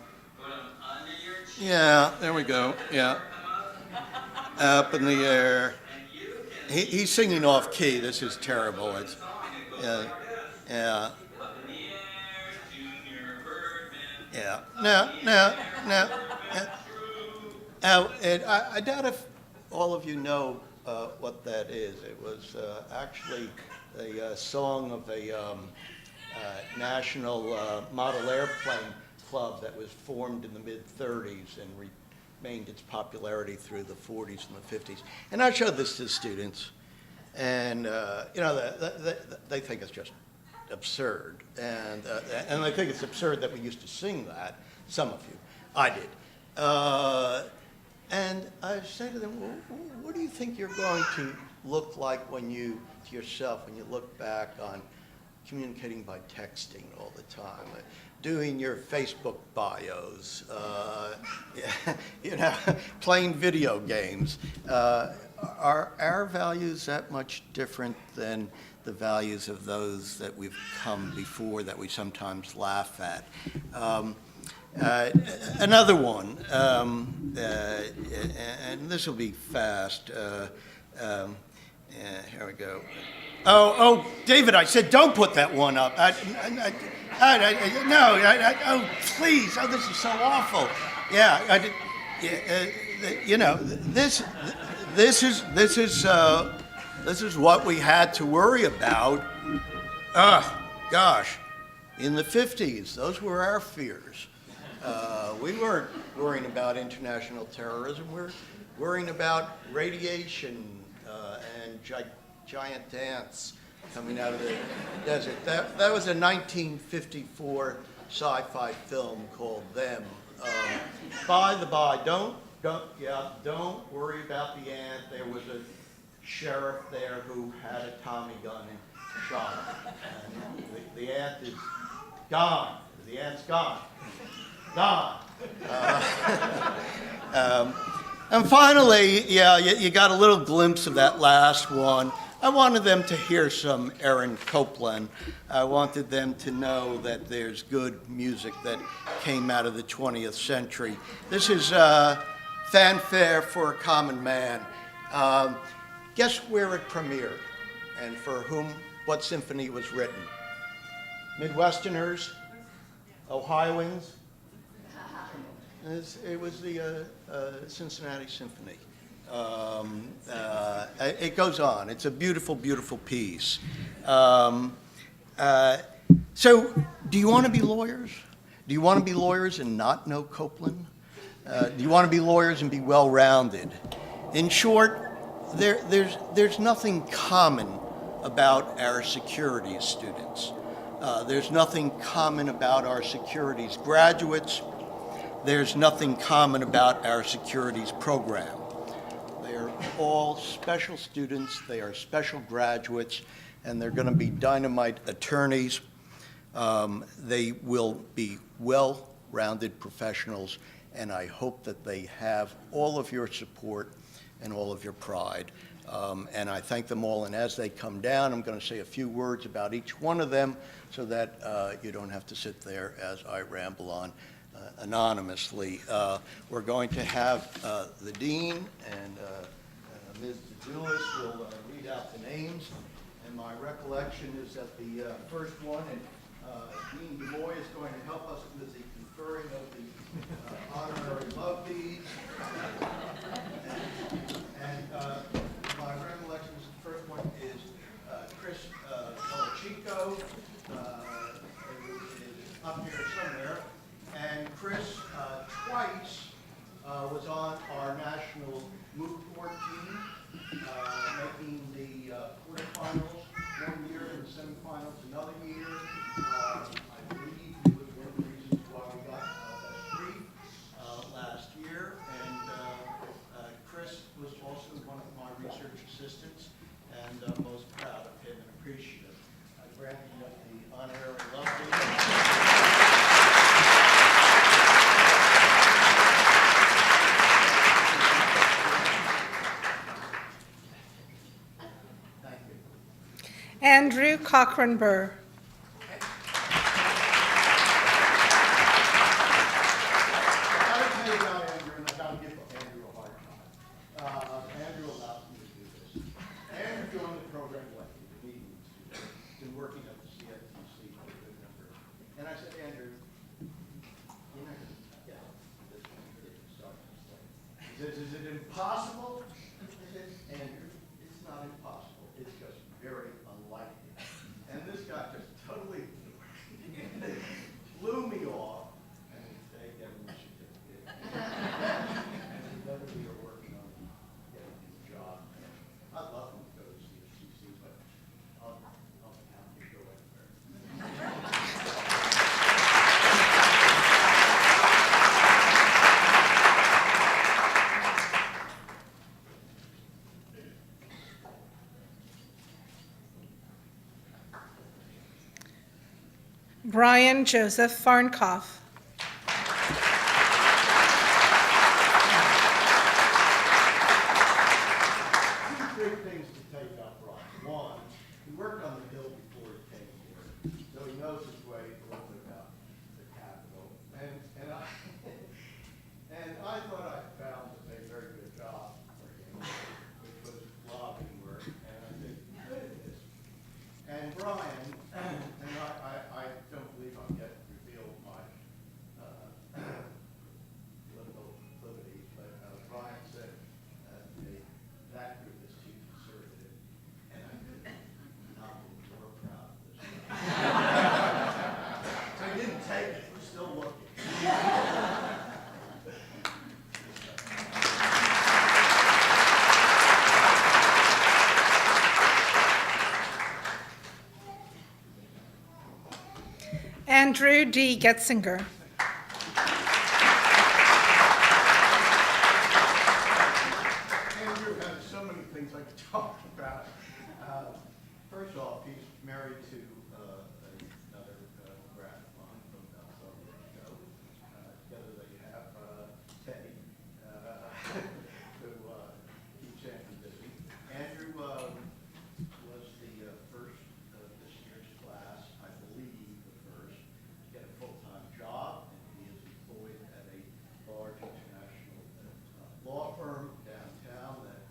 Yeah, there we go. Yeah. Up in the air. He's singing off key. This is terrible. It's, yeah. Yeah. No. Now, and I doubt if all of you know what that is. It was actually a song of a national model airplane club that was formed in the mid-30s and remained its popularity through the 40s and the 50s. And I showed this to the students, and they think it's just absurd, and they think it's absurd that we used to sing that. Some of you, I did. And I say to them, well, what do you think you're going to look like when you look back on communicating by texting all the time, doing your Facebook bios, playing video games? Are our values that much different than the values of those that we've come before that we sometimes laugh at? Another one, and this will be fast. Here we go. Oh, David, I said don't put that one up. Oh, please. Oh, this is so awful. Yeah, this is what we had to worry about. Gosh, in the 50s, those were our fears. We weren't worrying about international terrorism. We're worrying about radiation and giant ants coming out of the desert. That was a 1954 sci-fi film called Them. By the by, don't worry about the ant. There was a sheriff there who had a Tommy gun and shot him. And the ant is gone. The ant's gone. Gone. And finally, you got a little glimpse of that last one. I wanted them to hear some Aaron Copland. I wanted them to know that there's good music that came out of the 20th century. This is Fanfare for a Common Man. Guess where it premiered and for what symphony was written? Midwesterners? Ohioans? It was the Cincinnati Symphony. It goes on. It's a beautiful, beautiful piece. So, do you want to be lawyers? Do you want to be lawyers and not know Copland? Do you want to be lawyers and be well-rounded? In short, there's nothing common about our securities students. There's nothing common about our securities graduates. There's nothing common about our securities program. They are all special students, they are special graduates, and they're going to be dynamite attorneys. They will be well-rounded professionals, and I hope that they have all of your support and all of your pride. And I thank them all, and as they come down, I'm going to say a few words about each one of them so that you don't have to sit there as I ramble on anonymously. We're going to have the dean and Ms. DeJulis will read out the names, and my recollection is that the first one, and Dean DeMoy is going to help us with the conferring of the honorary love beads. And my recollections, the first one is Chris Belichico, who is up here somewhere. And Chris twice was on our national moot court team, making the quarterfinals one year and the semifinals another year. I believe he was one of the reasons why we got best three last year. And Chris was also one of my research assistants, and I'm most proud of him and appreciative. I grant him the honorary love letter. Thank you. Andrew Cochran Burr. I gotta tell you about Andrew, and I gotta give Andrew a hard time. Andrew allowed me to do this. Andrew joined the program late, the meetings, been working at the CFTC for a good number. And I said, Andrew, you're not gonna get this one, you're gonna start this thing. He says, is it impossible? I said, Andrew, it's not impossible, it's just very unlikely. And this guy just totally blew me off. And they gave him a certificate. And literally are working on getting him a job. I'd love him to go to CFTC, but I'll have to go anywhere. Brian Joseph Farnkoff. Two great things to take up, Ron. One, he worked on the Hill before he came here, so he knows his way a little bit about the Capitol. And I thought I found a very good job for him, which was lobbying work, and I think he's good at this. And Brian, and I don't believe I'm yet revealed my political proclivities, but Brian said to me, that group is too conservative, and I could not be more proud of this guy. So he didn't take it, we're still looking. Andrew D. Getzinger. Andrew has so many things I could talk about. First off, he's married to another grad of mine from South Mexico. Together they have Teddy, who keeps Andrew busy. Andrew was the first of this year's class, I believe the first, to get a full-time job, and he is employed at a large international law firm downtown that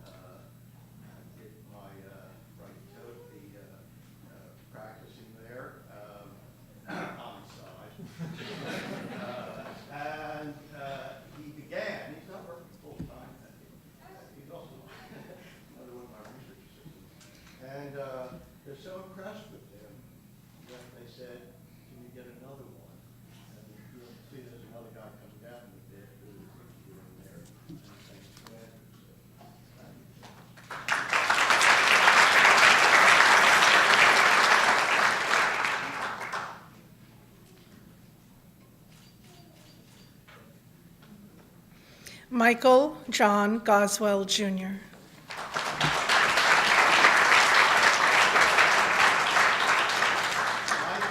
did my right to be practicing there on the side. And he began, he's not working full-time, he's also another one of my research assistants. And they're so impressed with him that they said, can you get another one? And you'll see there's another guy coming down in a bit who is doing there. And thanks to Andrew. So, thank you. Michael John Goswell, Jr. Mike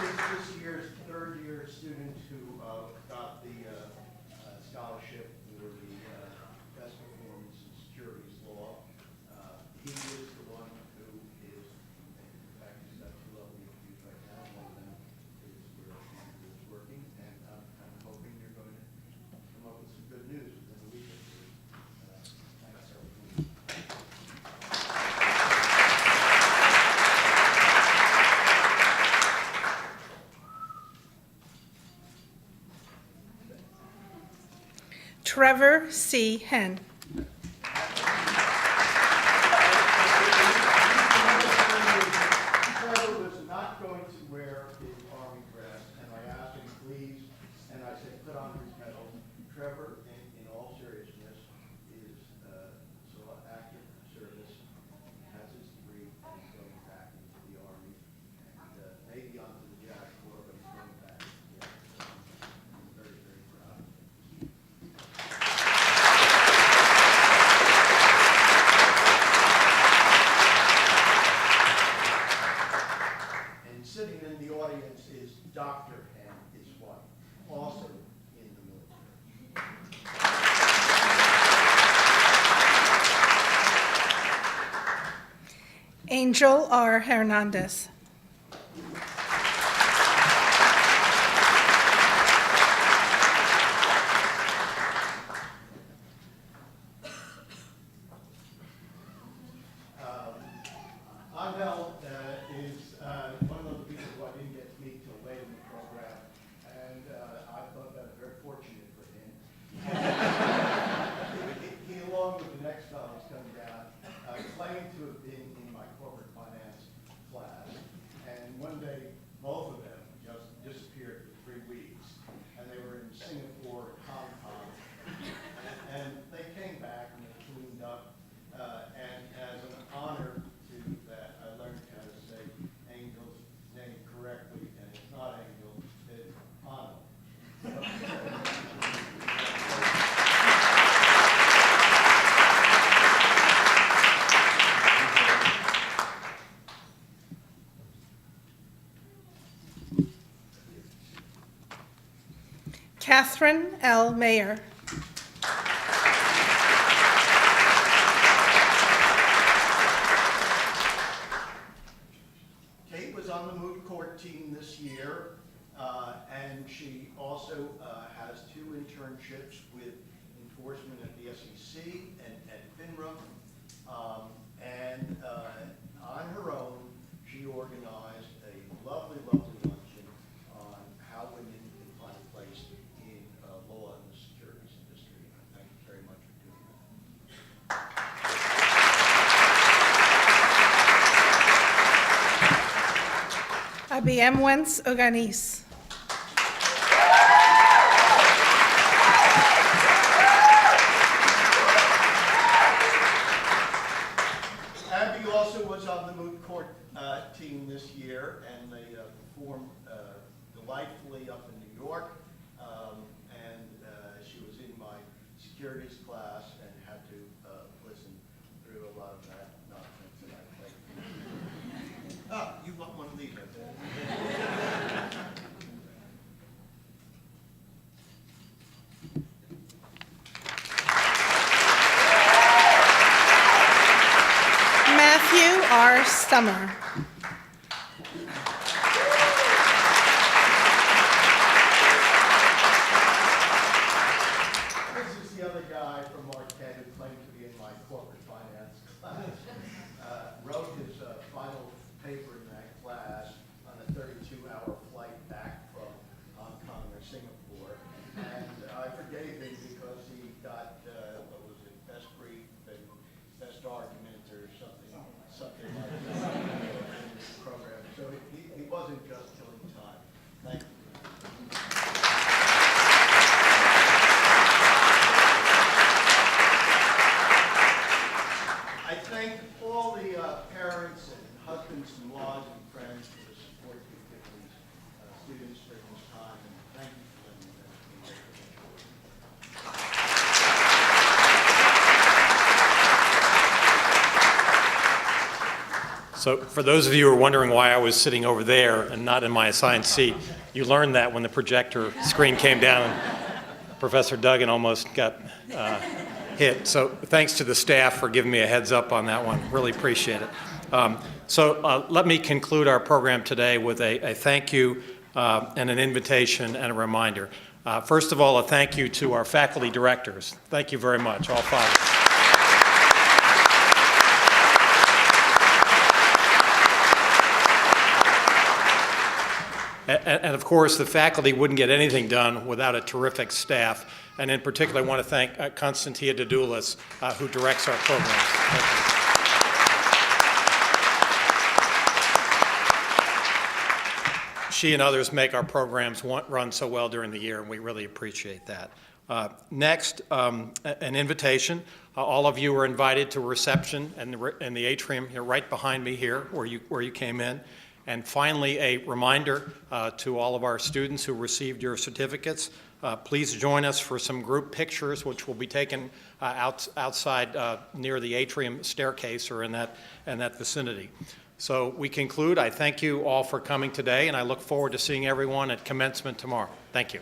is this year's third-year student who got the scholarship for the best performance in securities law. He is the one who is, in fact, he's got two lovely interviews right now. One of them is where Andrew is working, and I'm hoping you're going to come up with some good news within a week or two. Thanks, sir. Trevor C. Henn. Mike Dr. and his wife, also in the military. Angel R. Hernandez. Angel is one of those people who I didn't get to meet till late in the program, and I thought that was very fortunate for him. He, along with the next fellow who's coming down, claimed to have been in my corporate finance class, and one day both of them just disappeared for 3 weeks, and they were in Singapore, Hong Kong, and they came back and they cleaned up, and as an honor to that, I learned how to say Angel's name correctly, and it's not Angel, it's Anno. Catherine L. Mayer. Kate was on the moot court team this year, and she also has 2 internships with enforcement at the SEC and at FINRA. And on her own, she organized a lovely, lovely luncheon on how women can find a place in law and the securities industry. And I thank you very much for doing that. Abiemwens Oganis. Abby also was on the moot court team this year, and they performed delightfully up in New York. And she was in my securities class and had to listen through a lot of that nonsense that I played. Oh, you want one of these right there. Matthew R. Summer. This is the other guy from Marquette who claimed to be in my corporate finance class. Wrote his final paper in that class on a 32-hour flight back from Hong Kong or Singapore. And I forgave him because he got, what was it, best brief and best argument or something like that in this program. So he wasn't just killing time. Thank you. I thank all the parents and husbands and wives and friends for the support you give these students during this time, and thank you for letting me be here. So for those of you who are wondering why I was sitting over there and not in my assigned seat, you learned that when the projector screen came down and Professor Duggan almost got hit. So thanks to the staff for giving me a heads up on that one. Really appreciate it. So let me conclude our program today with a thank you and an invitation and a reminder. First of all, a thank you to our faculty directors. Thank you very much, all 5. And of course, the faculty wouldn't get anything done without a terrific staff. And in particular, I want to thank Constantia Dedoulis, who directs our programs. Thank you. She and others make our programs run so well during the year, and we really appreciate that. Next, an invitation. All of you are invited to a reception in the atrium here, right behind me here, where you came in. And finally, a reminder to all of our students who received your certificates, please join us for some group pictures, which will be taken outside near the atrium staircase or in that vicinity. So we conclude. I thank you all for coming today, and I look forward to seeing everyone at commencement tomorrow. Thank you.